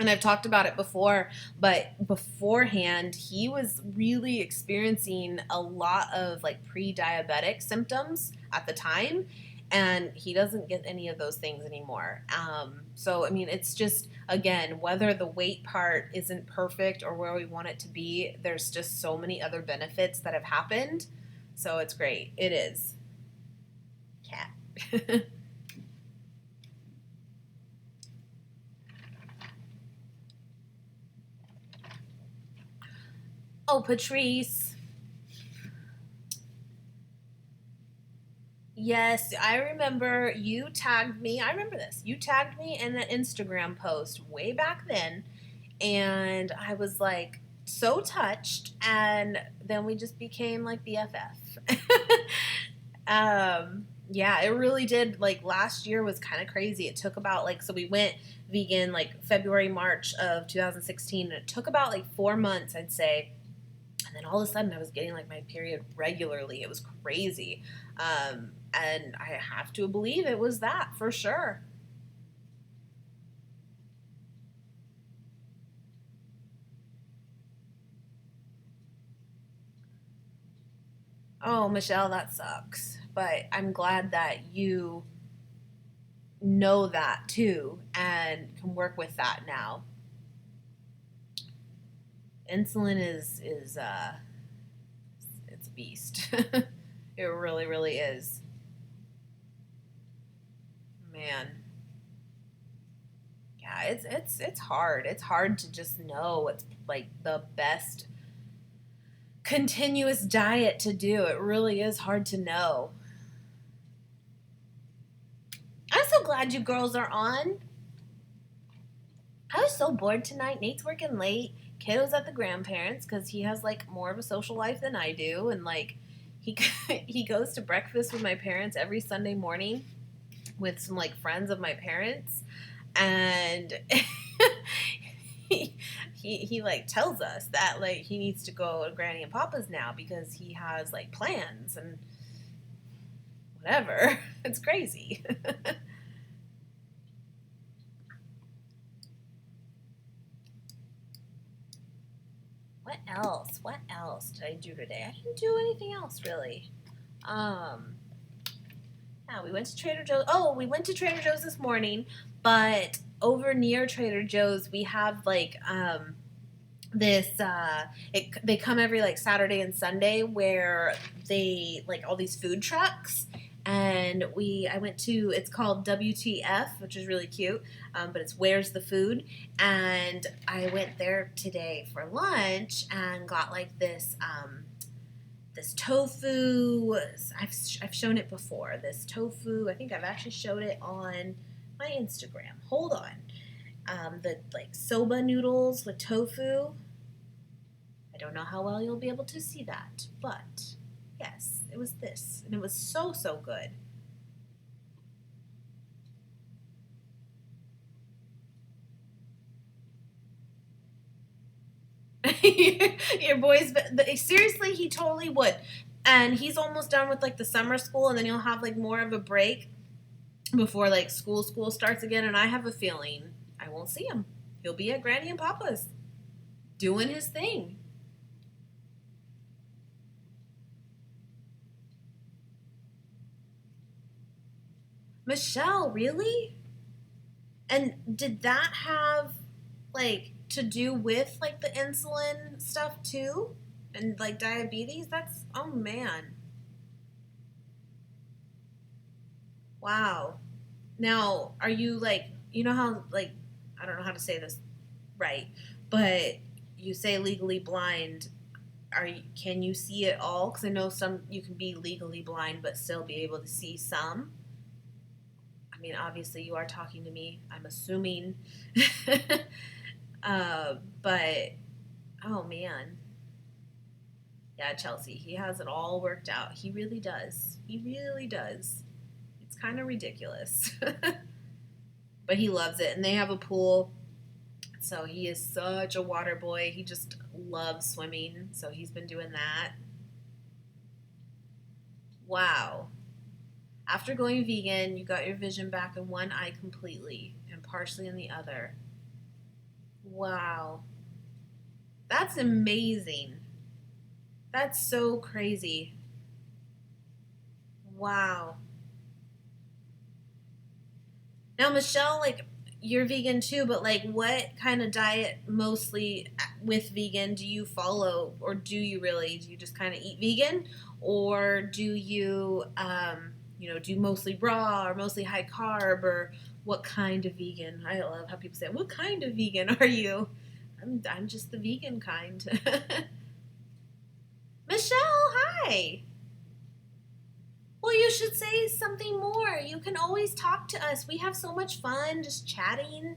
And I've talked about it before, but beforehand, he was really experiencing a lot of like pre-diabetic symptoms at the time, and he doesn't get any of those things anymore. So, I mean, it's just, again, whether the weight part isn't perfect or where we want it to be, there's just so many other benefits that have happened. So it's great. It is. Cat. Oh, Patrice. Yes, I remember you tagged me. I remember this. You tagged me in an Instagram post way back then, and I was like so touched, and then we just became like BFF. Yeah, it really did. Like last year was kind of crazy. It took about like so we went vegan like February, March of 2016, and it took about like 4 months, I'd say. And then all of a sudden I was getting like my period regularly. It was crazy. And I have to believe it was that for sure. Oh, Michelle, that sucks. But I'm glad that you know that too and can work with that now. Insulin is it's a beast. It really really is. Man. Yeah, it's hard. It's hard to just know what's like the best continuous diet to do. It really is hard to know. I'm so glad you girls are on. I was so bored tonight. Nate's working late. Kiddo's at the grandparents because he has like more of a social life than I do, and like he he goes to breakfast with my parents every Sunday morning with some like friends of my parents. And he, he like tells us that like he needs to go to Granny and Papa's now because he has like plans and whatever. It's crazy. What else? What else did I do today? I didn't do anything else really. Yeah, we went to Trader Joe's. Oh, we went to Trader Joe's this morning, but over near Trader Joe's we have like this they come every like Saturday and Sunday where they like all these food trucks, and I went to, it's called WTF, which is really cute, but it's Where's the Food, and I went there today for lunch and got like this tofu. I've shown it before. This tofu, I think I've actually showed it on my Instagram. Hold on. The like soba noodles with tofu. I don't know how well you'll be able to see that, but yes, it was this, and it was so good. Your boy's, seriously, he totally would. And he's almost done with like the summer school, and then he'll have like more of a break before like school starts again. And I have a feeling I won't see him. He'll be at Granny and Papa's doing his thing. Michelle, really? And did that have like to do with like the insulin stuff too? And like diabetes? That's, oh man. Wow. Now, are you like, you know how like, I don't know how to say this right, but you say legally blind. Can you see it all? Because I know some you can be legally blind but still be able to see some. I mean, obviously you are talking to me. I'm assuming. But oh man, yeah, Chelsea, he has it all worked out. He really does. He really does. It's kind of ridiculous, but he loves it. And they have a pool, so he is such a water boy. He just loves swimming, so he's been doing that. Wow. After going vegan, you got your vision back in one eye completely and partially in the other. Wow. That's amazing. That's so crazy. Wow. Now, Michelle, like, you're vegan too, but like, what kind of diet mostly with vegan do you follow, or do you really? Do you just kind of eat vegan, or do you, do mostly raw or mostly high carb, or what kind of vegan? I love how people say, "What kind of vegan are you?" I'm just the vegan kind. Michelle, hi. Well, you should say something more. You can always talk to us. We have so much fun just chatting.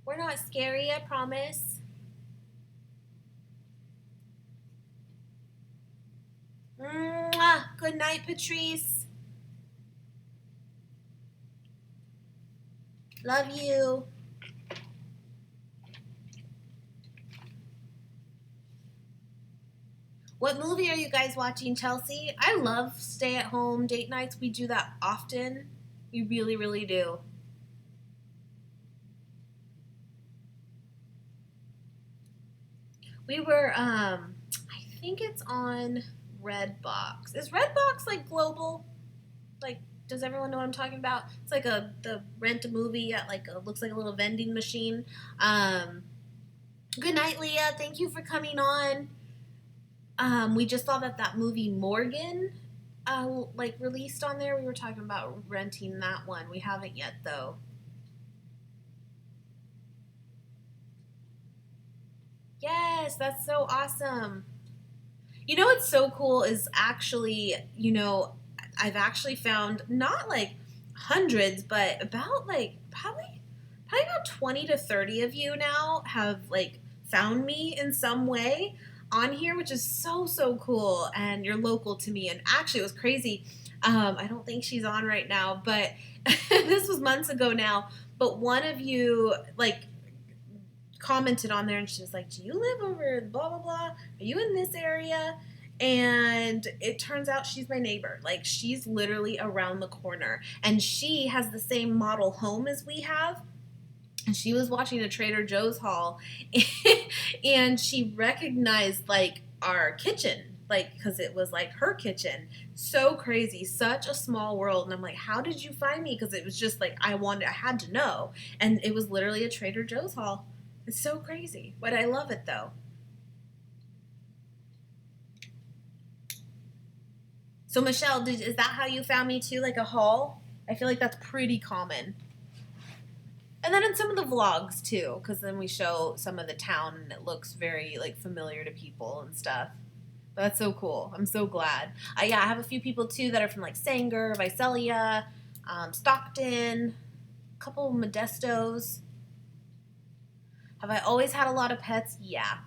We're not scary, I promise. Mwah. Good night, Patrice. Love you. What movie are you guys watching, Chelsea? I love stay-at-home date nights. We do that often. We really, really do. We were, I think it's on Redbox. Is Redbox like global? Like, does everyone know what I'm talking about? It's like the rent a movie at like looks like a little vending machine. Um, Good night, Leah. Thank you for coming on. We just saw that movie Morgan, like released on there. We were talking about renting that one. We haven't yet though. Yes, that's so awesome. You know what's so cool is actually, I've actually found not like hundreds, but about like probably about 20 to 30 of you now have like found me in some way on here, which is so cool, and you're local to me. And actually it was crazy. I don't think she's on right now, but this was months ago now. But one of you, like, commented on there and she was like, do you live over blah blah blah, are you in this area? And it turns out she's my neighbor. Like, she's literally around the corner, and she has the same model home as we have. And she was watching a Trader Joe's haul and she recognized like our kitchen, like, because it was like her kitchen. So crazy, such a small world. And I'm like, how did you find me? Because it was just like, I had to know. And it was literally a Trader Joe's haul. It's so crazy, but I love it though. So Michelle, is that how you found me too? Like a haul? I feel like that's pretty common. And then in some of the vlogs too, because then we show some of the town and it looks very like familiar to people and stuff. But that's so cool. I'm so glad. Yeah, I have a few people too that are from like Sanger, Visalia, Stockton, a couple of Modestos. Have I always had a lot of pets? Yeah,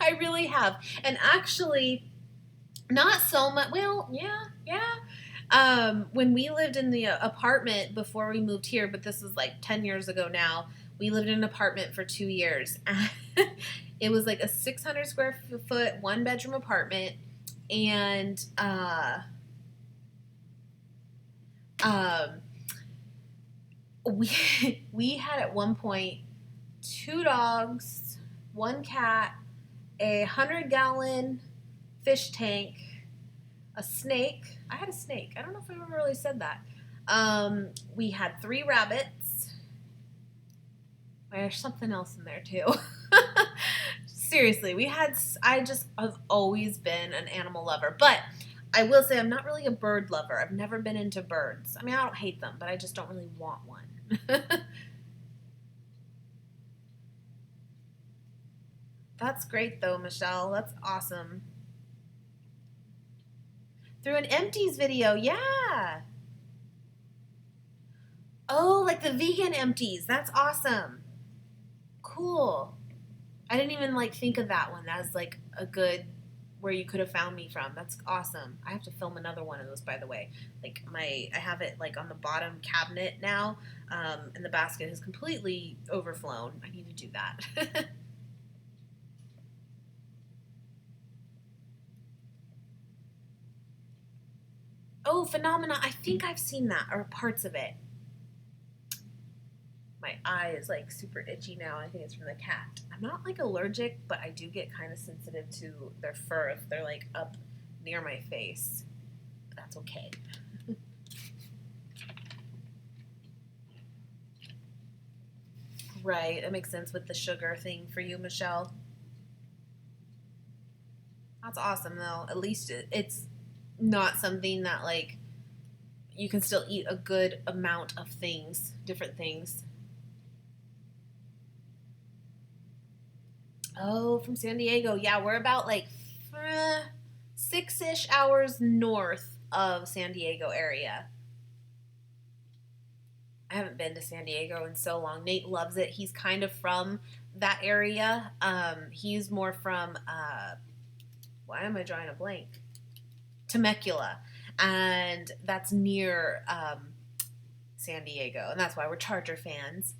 I really have. And actually, not so much. Well, yeah. When we lived in the apartment before we moved here, but this was like 10 years ago now, we lived in an apartment for 2 years. It was like a 600 square foot, 1-bedroom apartment. And we had at one point 2 dogs, 1 cat, a 100-gallon fish tank, a snake. I had a snake. I don't know if I ever really said that. We had 3 rabbits. There's something else in there too. Seriously, I've always been an animal lover, but I will say I'm not really a bird lover. I've never been into birds. I mean, I don't hate them, but I just don't really want one. That's great though, Michelle. That's awesome. Through an empties video, yeah. Oh, like the vegan empties. That's awesome. Cool. I didn't even like think of that one as like a good where you could have found me from. That's awesome. I have to film another one of those, by the way. Like I have it like on the bottom cabinet now, and the basket has completely overflown. I need to do that. Oh, Phenomena. I think I've seen that or parts of it. My eye is like super itchy now. I think it's from the cat. I'm not like allergic, but I do get kind of sensitive to their fur if they're like up near my face. But that's okay. Right. It makes sense with the sugar thing for you, Michelle. That's awesome though. At least it's not something that like you can still eat a good amount of things, different things. Oh, from San Diego. Yeah, we're about like 6-ish hours north of San Diego area. I haven't been to San Diego in so long. Nate loves it. He's kind of from that area. He's more from, why am I drawing a blank? Temecula. And that's near San Diego. And that's why we're Charger fans.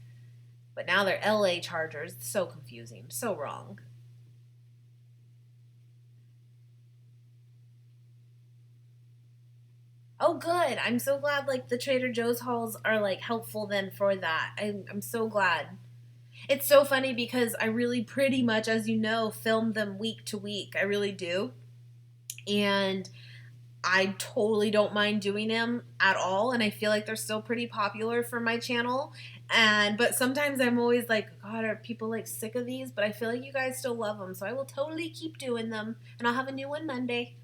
But now they're LA Chargers. It's so confusing. So wrong. Oh, good. I'm so glad like the Trader Joe's hauls are like helpful then for that. I'm so glad. It's so funny because I really pretty much, as you know, film them week to week. I really do. And I totally don't mind doing them at all, and I feel like they're still pretty popular for my channel. But sometimes I'm always like, God, are people like sick of these? But I feel like you guys still love them, so I will totally keep doing them, and I'll have a new one Monday.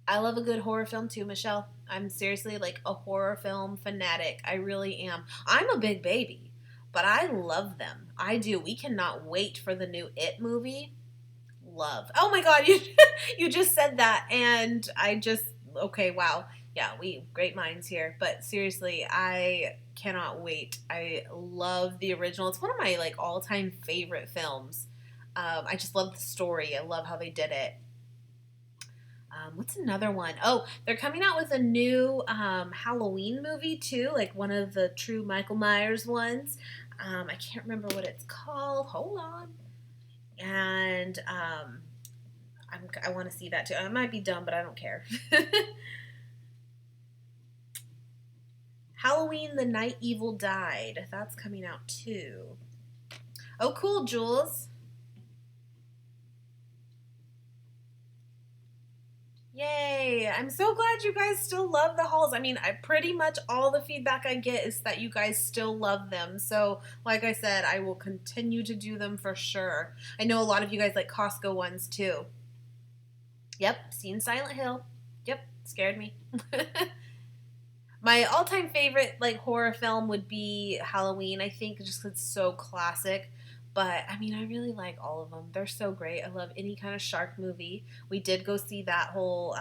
I love a good horror film too, Michelle. I'm seriously like a horror film fanatic. I really am. I'm a big baby, but I love them. I do. We cannot wait for the new It movie. Love. Oh my God, you you just said that, and I just okay. Wow, yeah, we great minds here. But seriously, I cannot wait. I love the original. It's one of my like all time favorite films. I just love the story. I love how they did it. What's another one? Oh, they're coming out with a new Halloween movie too, like one of the true Michael Myers ones. I can't remember what it's called. Hold on. And I want to see that too. I might be dumb, but I don't care. Halloween: The Night Evil Died. That's coming out too. Oh, cool, Jules. Yay! I'm so glad you guys still love the hauls. I mean, I pretty much all the feedback I get is that you guys still love them. So, like I said, I will continue to do them for sure. I know a lot of you guys like Costco ones too. Yep, seen Silent Hill. Yep, scared me. My all-time favorite like horror film would be Halloween, I think, just 'cause it's so classic. But I mean, I really like all of them. They're so great. I love any kind of shark movie. We did go see that whole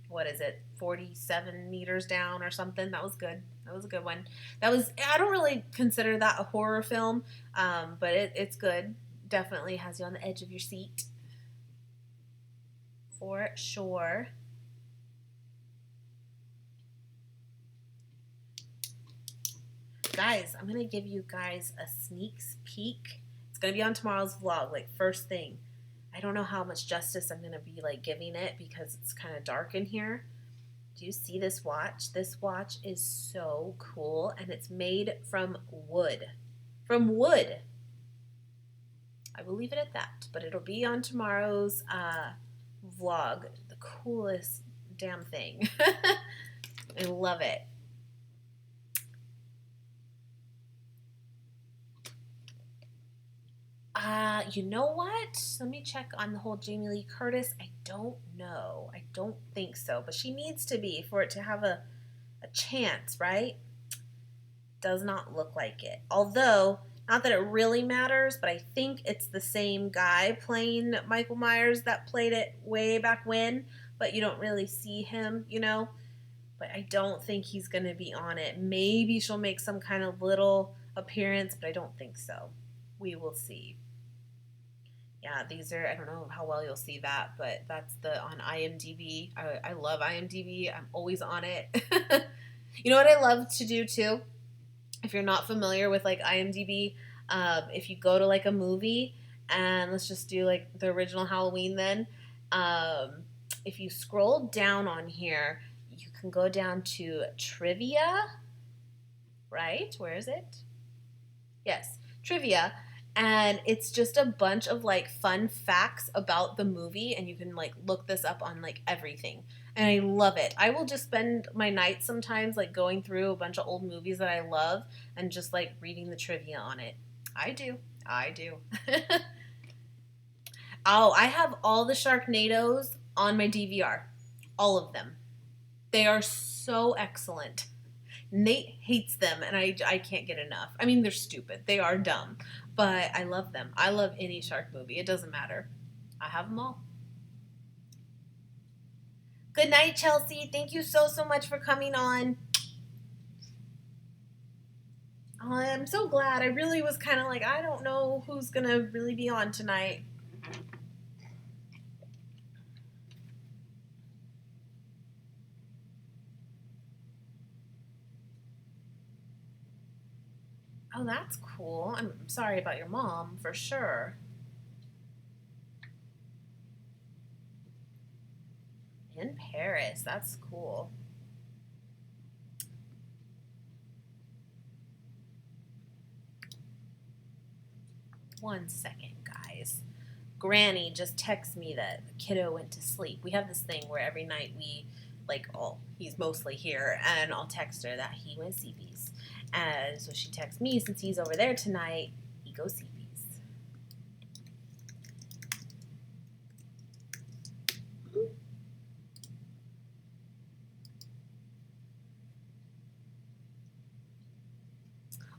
what is it, 47 meters down or something. That was good. That was a good one. That was, I don't really consider that a horror film, but it's good. Definitely has you on the edge of your seat for sure. Guys, I'm gonna give you guys a sneak peek. It's gonna be on tomorrow's vlog, like first thing. I don't know how much justice I'm gonna be like giving it because it's kind of dark in here. Do you see this watch? This watch is so cool, and it's made from wood. From wood. I will leave it at that, but it'll be on tomorrow's vlog. The coolest damn thing. I love it. You know what? Let me check on the whole Jamie Lee Curtis. I don't know. I don't think so, but she needs to be for it to have a chance, right? Does not look like it. Although, not that it really matters, but I think it's the same guy playing Michael Myers that played it way back when, but you don't really see him, you know? But I don't think he's going to be on it. Maybe she'll make some kind of little appearance, but I don't think so. We will see. Yeah, these are, I don't know how well you'll see that, but that's the on IMDb. I love IMDb. I'm always on it. You know what I love to do too? If you're not familiar with like IMDb, if you go to like a movie, and let's just do like the original Halloween then, if you scroll down on here, you can go down to trivia, right? Where is it? Yes, trivia. And it's just a bunch of like fun facts about the movie, and you can like look this up on like everything. And I love it. I will just spend my nights sometimes like going through a bunch of old movies that I love and just like reading the trivia on it. I do. I do. Oh, I have all the Sharknadoes on my DVR. All of them. They are so excellent. Nate hates them, and I can't get enough. I mean, they're stupid. They are dumb. But I love them. I love any shark movie. It doesn't matter. I have them all. Good night, Chelsea. Thank you so much for coming on. I'm so glad. I really was kind of like, I don't know who's going to really be on tonight. Oh, that's cool. I'm sorry about your mom, for sure. In Paris. That's cool. One second, guys. Granny just texted me that the kiddo went to sleep. We have this thing where every night we, like, oh, he's mostly here, and I'll text her that he went CPs. And so she texts me, since he's over there tonight, he goes CPs.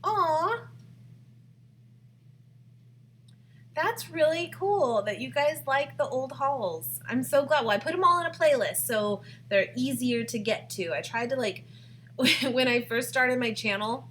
Aw. That's really cool that you guys like the old hauls. I'm so glad. Well, I put them all in a playlist so they're easier to get to. I tried to like, when I first started my channel,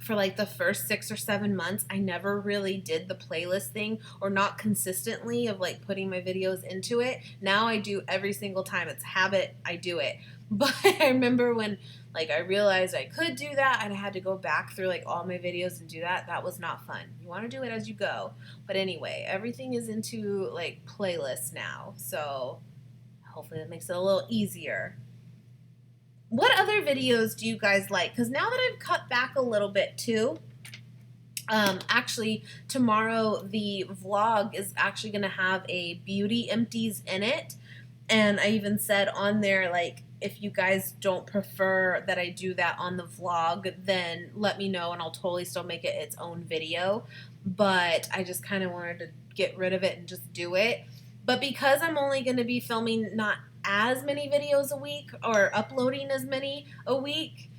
for like the first 6 or 7 months, I never really did the playlist thing, or not consistently, of like putting my videos into it. Now I do every single time. It's a habit. I do it. But I remember when like I realized I could do that and I had to go back through like all my videos and do that. That was not fun. You want to do it as you go. But anyway, everything is into like playlists now. So hopefully that makes it a little easier. What other videos do you guys like? Because now that I've cut back a little bit too, actually tomorrow the vlog is actually going to have a beauty empties in it. And I even said on there, like, if you guys don't prefer that I do that on the vlog, then let me know and I'll totally still make it its own video. But I just kind of wanted to get rid of it and just do it. But because I'm only going to be filming not as many videos a week, or uploading as many a week,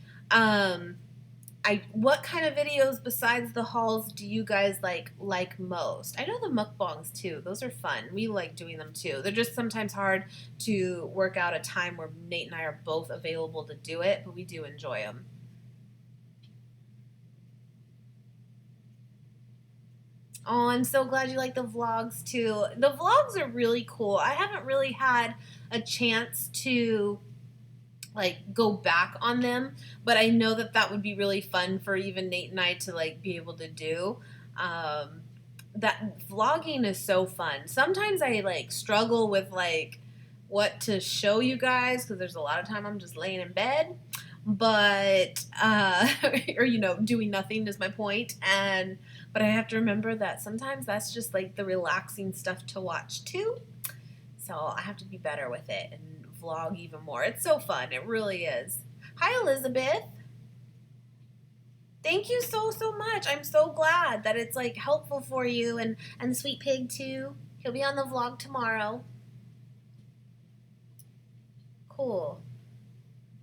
what kind of videos besides the hauls do you guys like most? I know the mukbangs too. Those are fun. We like doing them too. They're just sometimes hard to work out a time where Nate and I are both available to do it, but we do enjoy them. Oh, I'm so glad you like the vlogs too. The vlogs are really cool. I haven't really had a chance to like go back on them, but I know that that would be really fun for even Nate and I to like be able to do. That vlogging is so fun. Sometimes I like struggle with like what to show you guys because there's a lot of time I'm just laying in bed, but or doing nothing is my point. But I have to remember that sometimes that's just like the relaxing stuff to watch too. So I have to be better with it and vlog even more. It's so fun. It really is. Hi, Elizabeth. Thank you so much. I'm so glad that it's like helpful for you, and Sweet Pig too. He'll be on the vlog tomorrow. Cool.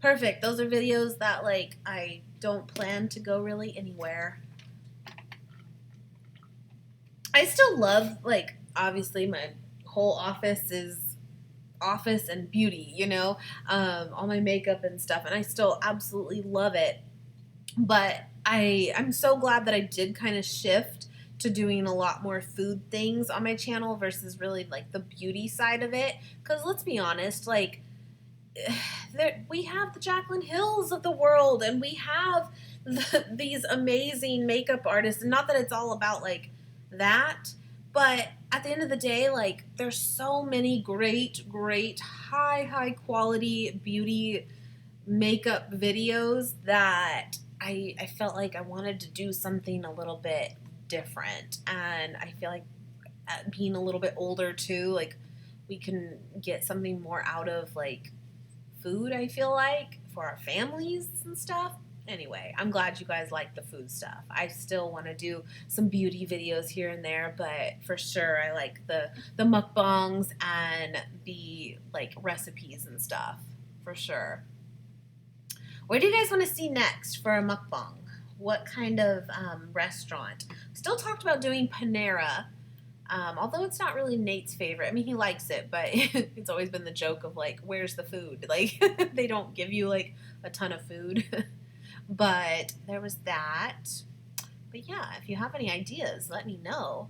Perfect. Those are videos that like I don't plan to go really anywhere. I still love, like, obviously my whole office is office and beauty, all my makeup and stuff, and I still absolutely love it. But I'm so glad that I did kind of shift to doing a lot more food things on my channel versus really like the beauty side of it. Because let's be honest, like, we have the Jaclyn Hills of the world, and we have these amazing makeup artists, and not that it's all about like that, but at the end of the day, like, there's so many great high quality beauty makeup videos that I felt like I wanted to do something a little bit different. And I feel like being a little bit older too, like, we can get something more out of like food, I feel like, for our families and stuff. Anyway, I'm glad you guys like the food stuff. I still want to do some beauty videos here and there, but for sure I like the mukbangs and the like recipes and stuff, for sure. Where do you guys want to see next for a mukbang? What kind of restaurant? Still talked about doing Panera, although it's not really Nate's favorite. I mean, he likes it, but it's always been the joke of like, where's the food? Like, they don't give you like a ton of food. But there was that. But yeah, if you have any ideas, let me know.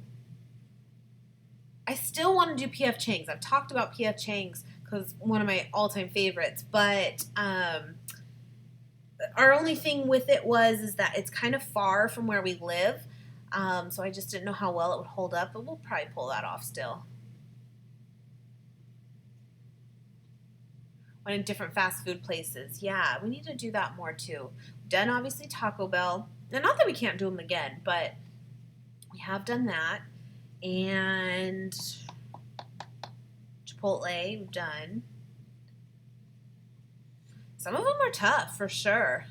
I still want to do PF Chang's. I've talked about PF Chang's because one of my all-time favorites, but our only thing with it is that it's kind of far from where we live, so I just didn't know how well it would hold up, but we'll probably pull that off still. One in different fast food places. Yeah, we need to do that more too. We've done obviously Taco Bell, and not that we can't do them again, but we have done that. And Chipotle, we've done. Some of them are tough, for sure.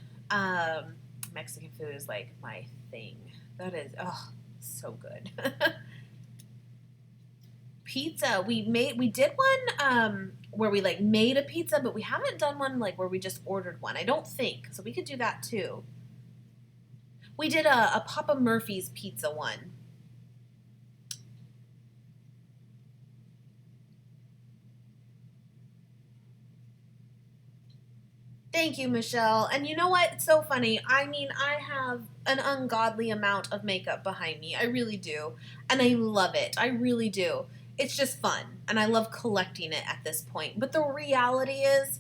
Mexican food is like my thing. That is, oh, so good. Pizza, we did one where we like made a pizza, but we haven't done one like where we just ordered one, I don't think. So we could do that too. We did a Papa Murphy's pizza one. Thank you, Michelle. And you know what? It's so funny. I mean, I have an ungodly amount of makeup behind me. I really do. And I love it. I really do. It's just fun. And I love collecting it at this point. But the reality is,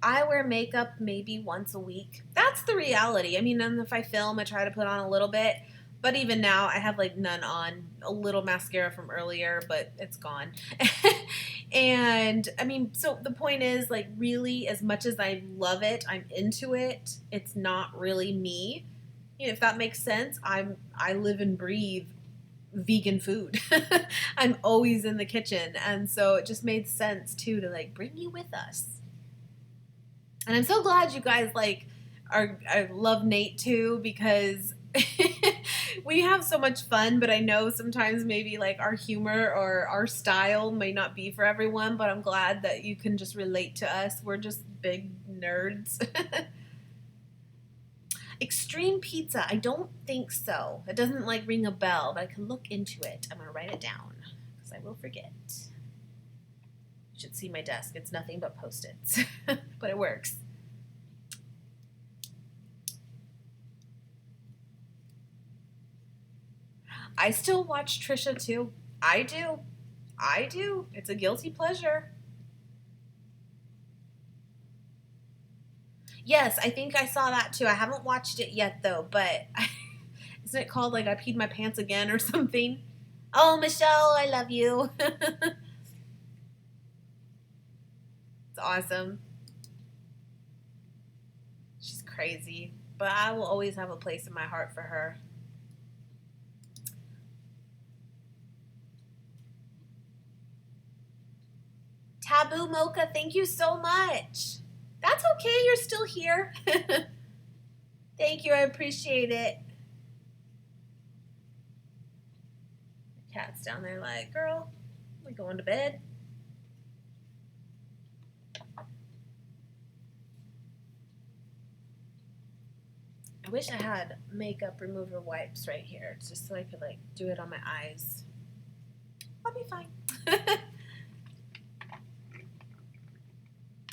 I wear makeup maybe once a week. That's the reality. I mean, and if I film, I try to put on a little bit. But even now, I have like none on. A little mascara from earlier, but it's gone. And I mean, so the point is, like, really, as much as I love it, I'm into it. It's not really me. You know, if that makes sense. I live and breathe vegan food. I'm always in the kitchen, and so it just made sense too to like bring you with us. And I'm so glad you guys like I love Nate too, because we have so much fun, but I know sometimes maybe like our humor or our style may not be for everyone, but I'm glad that you can just relate to us. We're just big nerds. Extreme pizza. I don't think so. It doesn't like ring a bell, but I can look into it. I'm going to write it down because I will forget. You should see my desk. It's nothing but Post-its, but it works. I still watch Trisha too. I do. It's a guilty pleasure. Yes, I think I saw that too. I haven't watched it yet though, but isn't it called like I peed my pants again or something? Oh, Michelle, I love you. It's awesome. She's crazy, but I will always have a place in my heart for her. Taboo Mocha, thank you so much. That's okay, you're still here. Thank you, I appreciate it. The cat's down there like, girl, we're going to bed. I wish I had makeup remover wipes right here, just so I could like do it on my eyes. I'll be fine.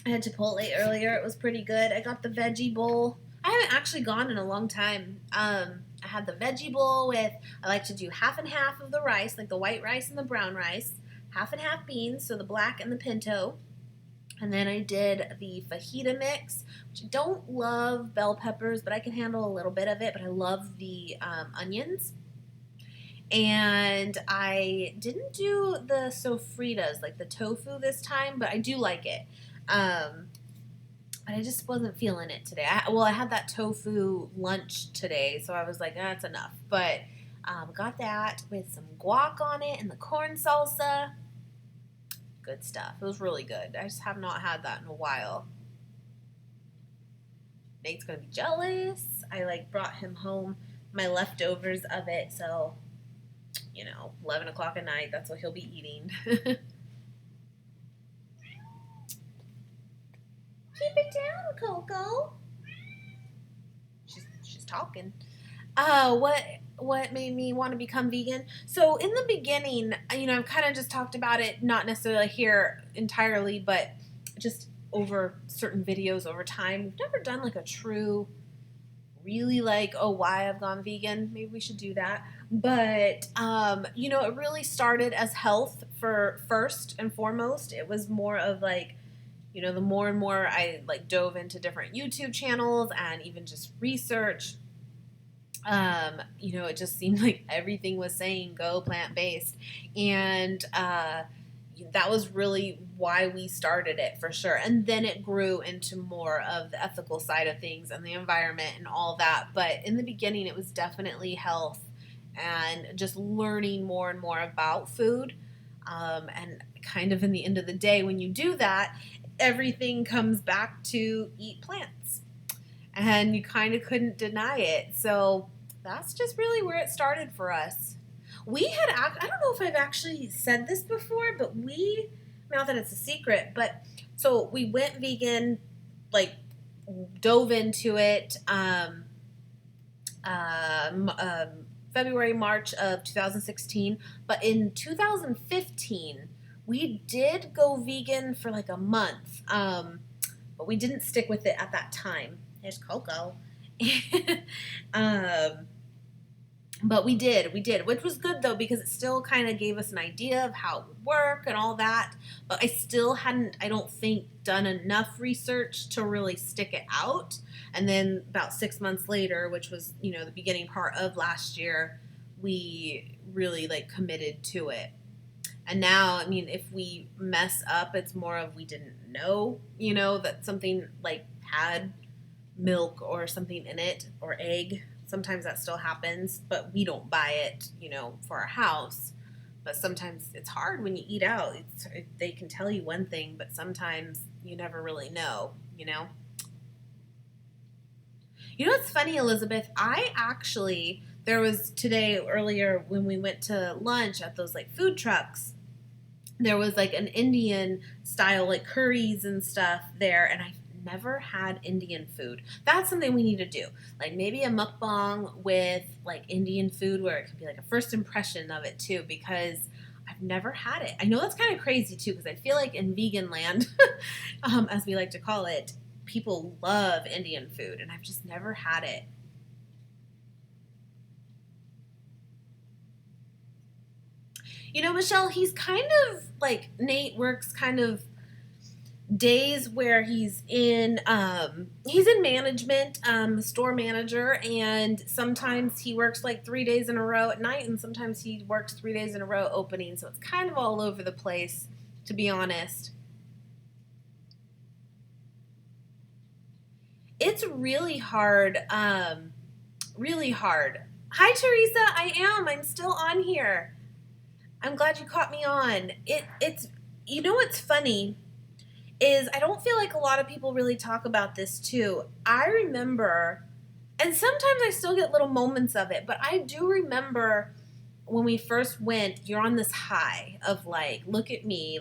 I had Chipotle earlier. It was pretty good. I got the veggie bowl. I haven't actually gone in a long time. I had the veggie bowl with, I like to do half and half of the rice, like the white rice and the brown rice, half and half beans, so the black and the pinto. And then I did the fajita mix, which I don't love bell peppers, but I can handle a little bit of it, but I love the onions. And I didn't do the sofritas, like the tofu this time, but I do like it. I just wasn't feeling it today. I had that tofu lunch today, so I was like, that's enough. But got that with some guac on it and the corn salsa. Good stuff. It was really good. I just have not had that in a while. Nate's gonna be jealous. I like brought him home my leftovers of it, so 11 o'clock at night, that's what he'll be eating. Keep it down, Coco. She's talking. What made me want to become vegan? So in the beginning, I've kind of just talked about it, not necessarily here entirely, but just over certain videos over time. We've never done like a true, really like, why I've gone vegan. Maybe we should do that. But, it really started as health for first and foremost. It was more of like, the more and more I like dove into different YouTube channels and even just research, it just seemed like everything was saying go plant-based. And that was really why we started it for sure. And then it grew into more of the ethical side of things and the environment and all that. But in the beginning, it was definitely health and just learning more and more about food. And kind of in the end of the day, when you do that, everything comes back to eat plants. And you kind of couldn't deny it. So that's just really where it started for us. I don't know if I've actually said this before, but not that it's a secret, but so we went vegan, like dove into it, February, March of 2016. But in 2015, we did go vegan for like a month. but we didn't stick with it at that time. There's Coco. um, but we did, which was good though, because it still kind of gave us an idea of how it would work and all that. But I still hadn't, I don't think, done enough research to really stick it out. And then about 6 months later, which was, the beginning part of last year, we really like committed to it. And now, I mean, if we mess up, it's more of we didn't know, that something like had milk or something in it, or egg. Sometimes that still happens, but we don't buy it, for our house. But sometimes it's hard when you eat out. They can tell you one thing, but sometimes you never really know, You know what's funny, Elizabeth? There was today earlier when we went to lunch at those like food trucks, there was like an Indian style like curries and stuff there, and I've never had Indian food. That's something we need to do. Like maybe a mukbang with like Indian food where it could be like a first impression of it too, because I've never had it. I know that's kind of crazy too, because I feel like in vegan land, as we like to call it, people love Indian food, and I've just never had it. Michelle, he's kind of like, Nate works kind of days where he's in management, store manager, and sometimes he works like 3 days in a row at night, and sometimes he works 3 days in a row opening. So it's kind of all over the place, to be honest. It's really hard, really hard. Hi, Teresa. I'm still on here. I'm glad you caught me on. It's what's funny is I don't feel like a lot of people really talk about this too. I remember, and sometimes I still get little moments of it, but I do remember when we first went, you're on this high of like, look at me.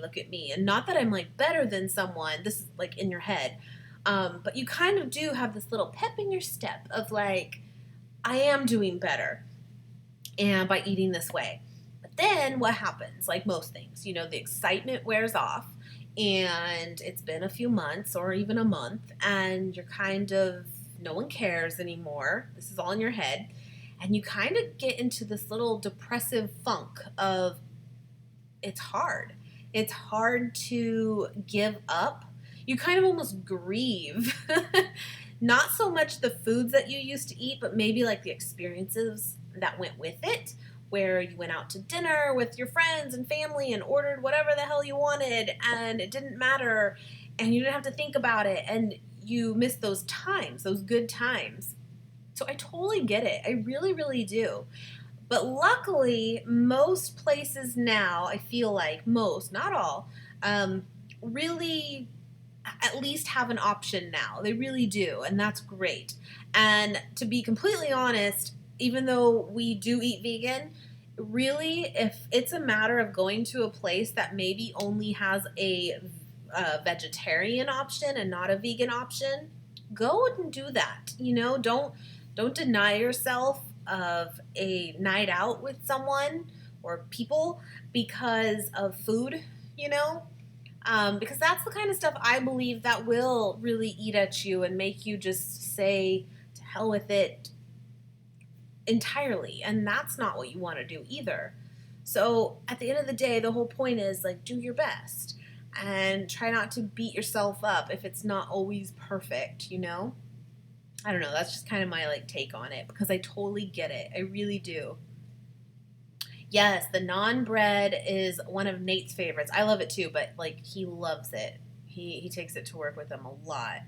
And not that I'm like better than someone, this is like in your head. But you kind of do have this little pep in your step of like, I am doing better, and by eating this way. But then what happens? Like most things, the excitement wears off, and it's been a few months or even a month, and you're kind of, no one cares anymore. This is all in your head. And you kind of get into this little depressive funk of, it's hard. It's hard to give up. You kind of almost grieve. Not so much the foods that you used to eat, but maybe like the experiences that went with it, where you went out to dinner with your friends and family and ordered whatever the hell you wanted, and it didn't matter, and you didn't have to think about it, and you missed those times, those good times. So I totally get it. I really, really do. But luckily, most places now, I feel like most, not all, really at least have an option now. They really do, and that's great. And to be completely honest, even though we do eat vegan, really, if it's a matter of going to a place that maybe only has a vegetarian option and not a vegan option, go and do that. Don't deny yourself of a night out with someone or people because of food, because that's the kind of stuff I believe that will really eat at you and make you just say to hell with it entirely. And that's not what you want to do either. So at the end of the day, the whole point is like, do your best and try not to beat yourself up if it's not always perfect, I don't know. That's just kind of my like take on it, because I totally get it. I really do. Yes, the naan bread is one of Nate's favorites. I love it too, but like he loves it. He takes it to work with him a lot.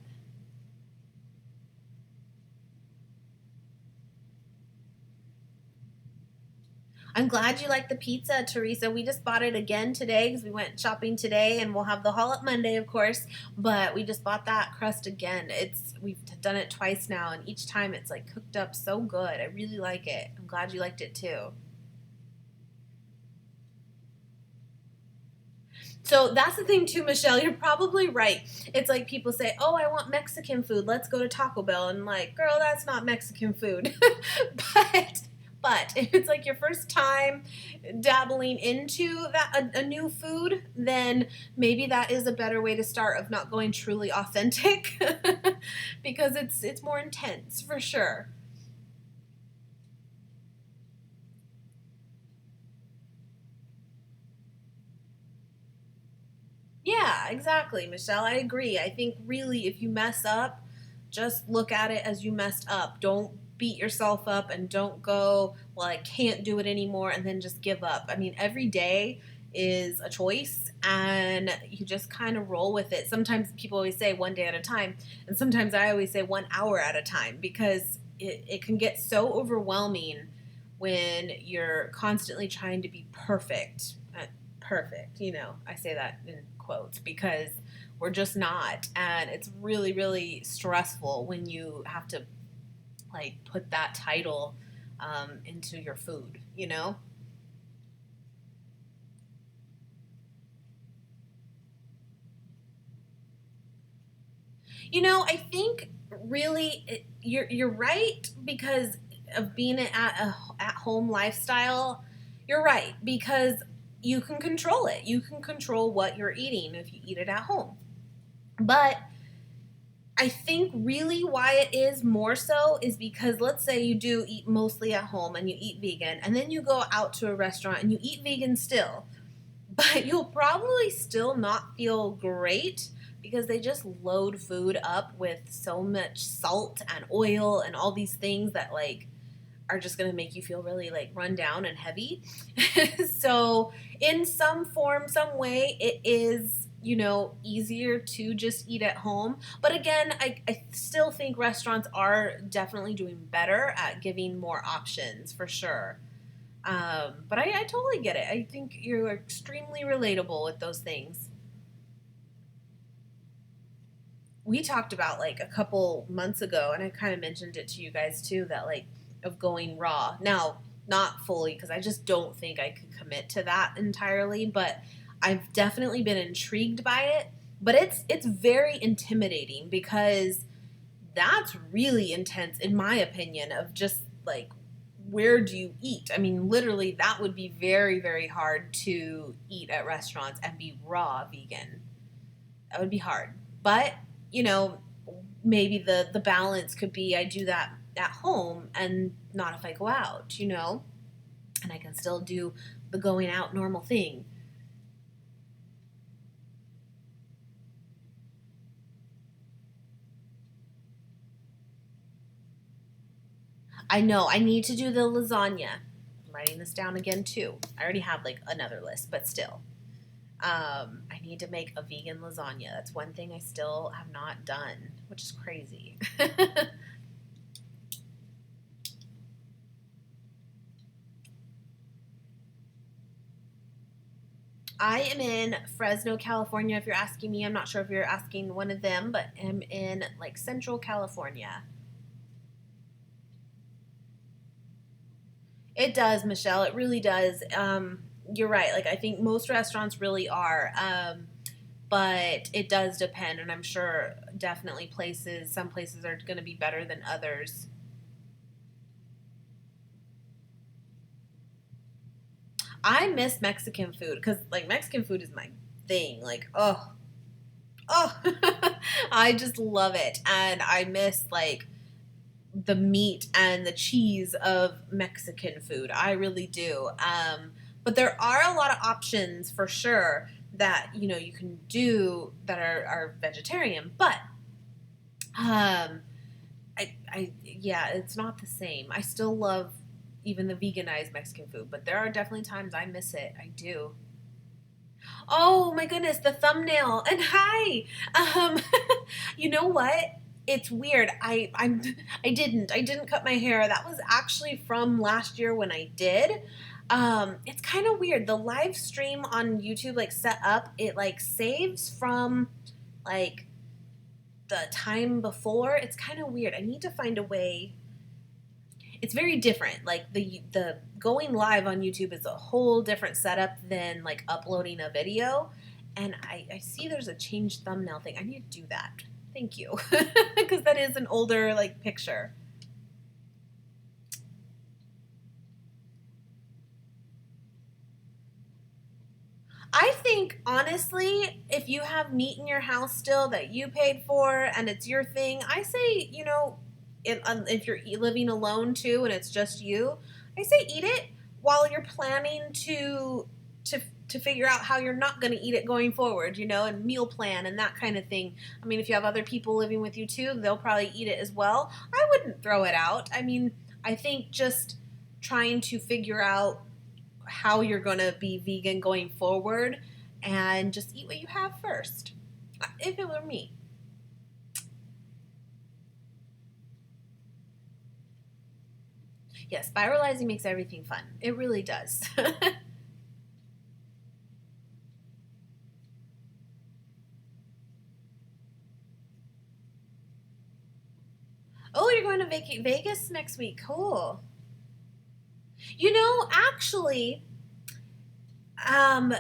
I'm glad you like the pizza, Teresa. We just bought it again today because we went shopping today, and we'll have the haul up Monday, of course. But we just bought that crust again. We've done it twice now, and each time it's like cooked up so good. I really like it. I'm glad you liked it too. So that's the thing too, Michelle. You're probably right. It's like people say, "Oh, I want Mexican food. Let's go to Taco Bell." And I'm like, girl, that's not Mexican food. But But if it's like your first time dabbling into that a new food, then maybe that is a better way to start, of not going truly authentic because it's more intense for sure. Yeah, exactly, Michelle. I agree. I think really if you mess up, just look at it as you messed up. Don't beat yourself up and don't go, well, I can't do it anymore, and then just give up. I mean, every day is a choice and you just kind of roll with it. Sometimes people always say one day at a time, and sometimes I always say 1 hour at a time, because it can get so overwhelming when you're constantly trying to be perfect. Perfect, I say that in quotes because we're just not. And it's really, really stressful when you have to like put that title into your food. I think really you're right because of being at a at home lifestyle. You're right because you can control it. You can control what you're eating if you eat it at home. But I think really why it is more so is because let's say you do eat mostly at home and you eat vegan, and then you go out to a restaurant and you eat vegan still, but you'll probably still not feel great because they just load food up with so much salt and oil and all these things that like are just going to make you feel really like run down and heavy. So, in some form, some way, it is, easier to just eat at home. But again, I still think restaurants are definitely doing better at giving more options for sure. But I totally get it. I think you're extremely relatable with those things. We talked about like a couple months ago, and I kind of mentioned it to you guys too, that like of going raw. Now, not fully because I just don't think I could commit to that entirely, but I've definitely been intrigued by it. But it's very intimidating because that's really intense in my opinion, of just like where do you eat? I mean, literally that would be very, very hard to eat at restaurants and be raw vegan. That would be hard. But, you know, maybe the balance could be I do that at home and not if I go out. And I can still do the going out normal thing. I know I need to do the lasagna. I'm writing this down again too. I already have like another list, but still. I need to make a vegan lasagna. That's one thing I still have not done, which is crazy. I am in Fresno, California. If you're asking me, I'm not sure if you're asking one of them, but I'm in like Central California. It does, Michelle. It really does. You're right. Like I think most restaurants really are. But it does depend, and I'm sure definitely some places are going to be better than others. I miss Mexican food because like Mexican food is my thing. Like, oh, I just love it, and I miss like the meat and the cheese of Mexican food. I really do. But there are a lot of options for sure that you can do that are vegetarian. But yeah, it's not the same. I still love even the veganized Mexican food, but there are definitely times I miss it. I do. Oh my goodness, the thumbnail. And hi. Um you know what? It's weird. I didn't cut my hair. That was actually from last year when I did. It's kind of weird. The live stream on YouTube like set up, it like saves from like the time before. It's kind of weird. I need to find a way. It's very different. Like the going live on YouTube is a whole different setup than like uploading a video. And I see there's a change thumbnail thing. I need to do that. Thank you. Because that is an older like picture. I think, honestly, if you have meat in your house still that you paid for and it's your thing, I say, if you're living alone too and it's just you, I say eat it while you're planning to to figure out how you're not going to eat it going forward, and meal plan and that kind of thing. I mean, if you have other people living with you too, they'll probably eat it as well. I wouldn't throw it out. I mean, I think just trying to figure out how you're going to be vegan going forward and just eat what you have first, if it were me. Yeah, spiralizing makes everything fun. It really does. Oh, you're going to Vegas next week. Cool. Actually, um,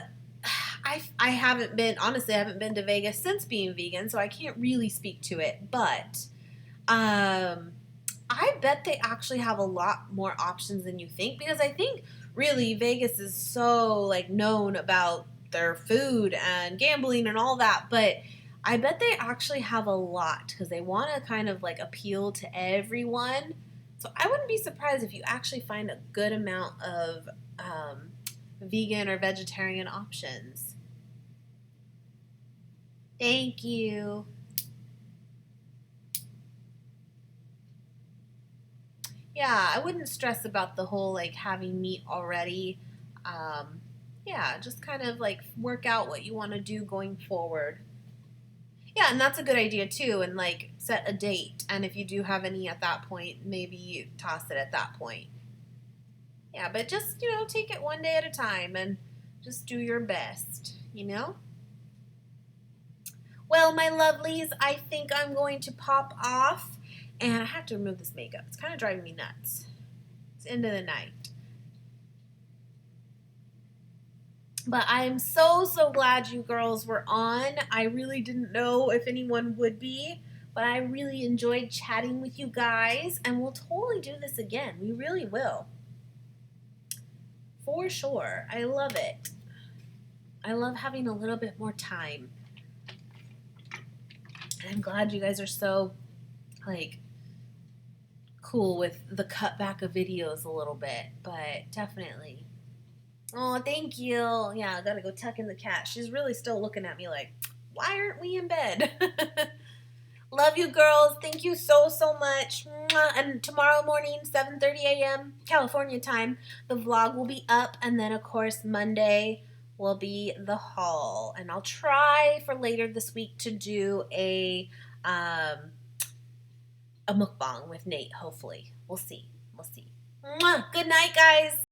I haven't been, honestly, I haven't been to Vegas since being vegan, so I can't really speak to it. But um, I bet they actually have a lot more options than you think, because I think really Vegas is so like known about their food and gambling and all that, but I bet they actually have a lot because they want to kind of like appeal to everyone. So I wouldn't be surprised if you actually find a good amount of vegan or vegetarian options. Thank you. Yeah, I wouldn't stress about the whole like having meat already. Um, yeah, just kind of like work out what you want to do going forward. Yeah, and that's a good idea too. And like set a date. And if you do have any at that point, maybe you toss it at that point. Yeah, but just, take it one day at a time and just do your best. Well, my lovelies, I think I'm going to pop off and I have to remove this makeup. It's kind of driving me nuts. It's the end of the night. But I'm so, so glad you girls were on. I really didn't know if anyone would be, but I really enjoyed chatting with you guys, and we'll totally do this again. We really will. For sure. I love it. I love having a little bit more time. And I'm glad you guys are so, like, cool with the cutback of videos a little bit, but definitely. Oh, thank you. Yeah, I gotta go tuck in the cat. She's really still looking at me like, why aren't we in bed? Love you, girls. Thank you so, so much. Mwah. And tomorrow morning, 7:30 a.m. California time, the vlog will be up. And then, of course, Monday will be the haul. And I'll try for later this week to do a mukbang with Nate, hopefully. We'll see. We'll see. Mwah. Good night, guys.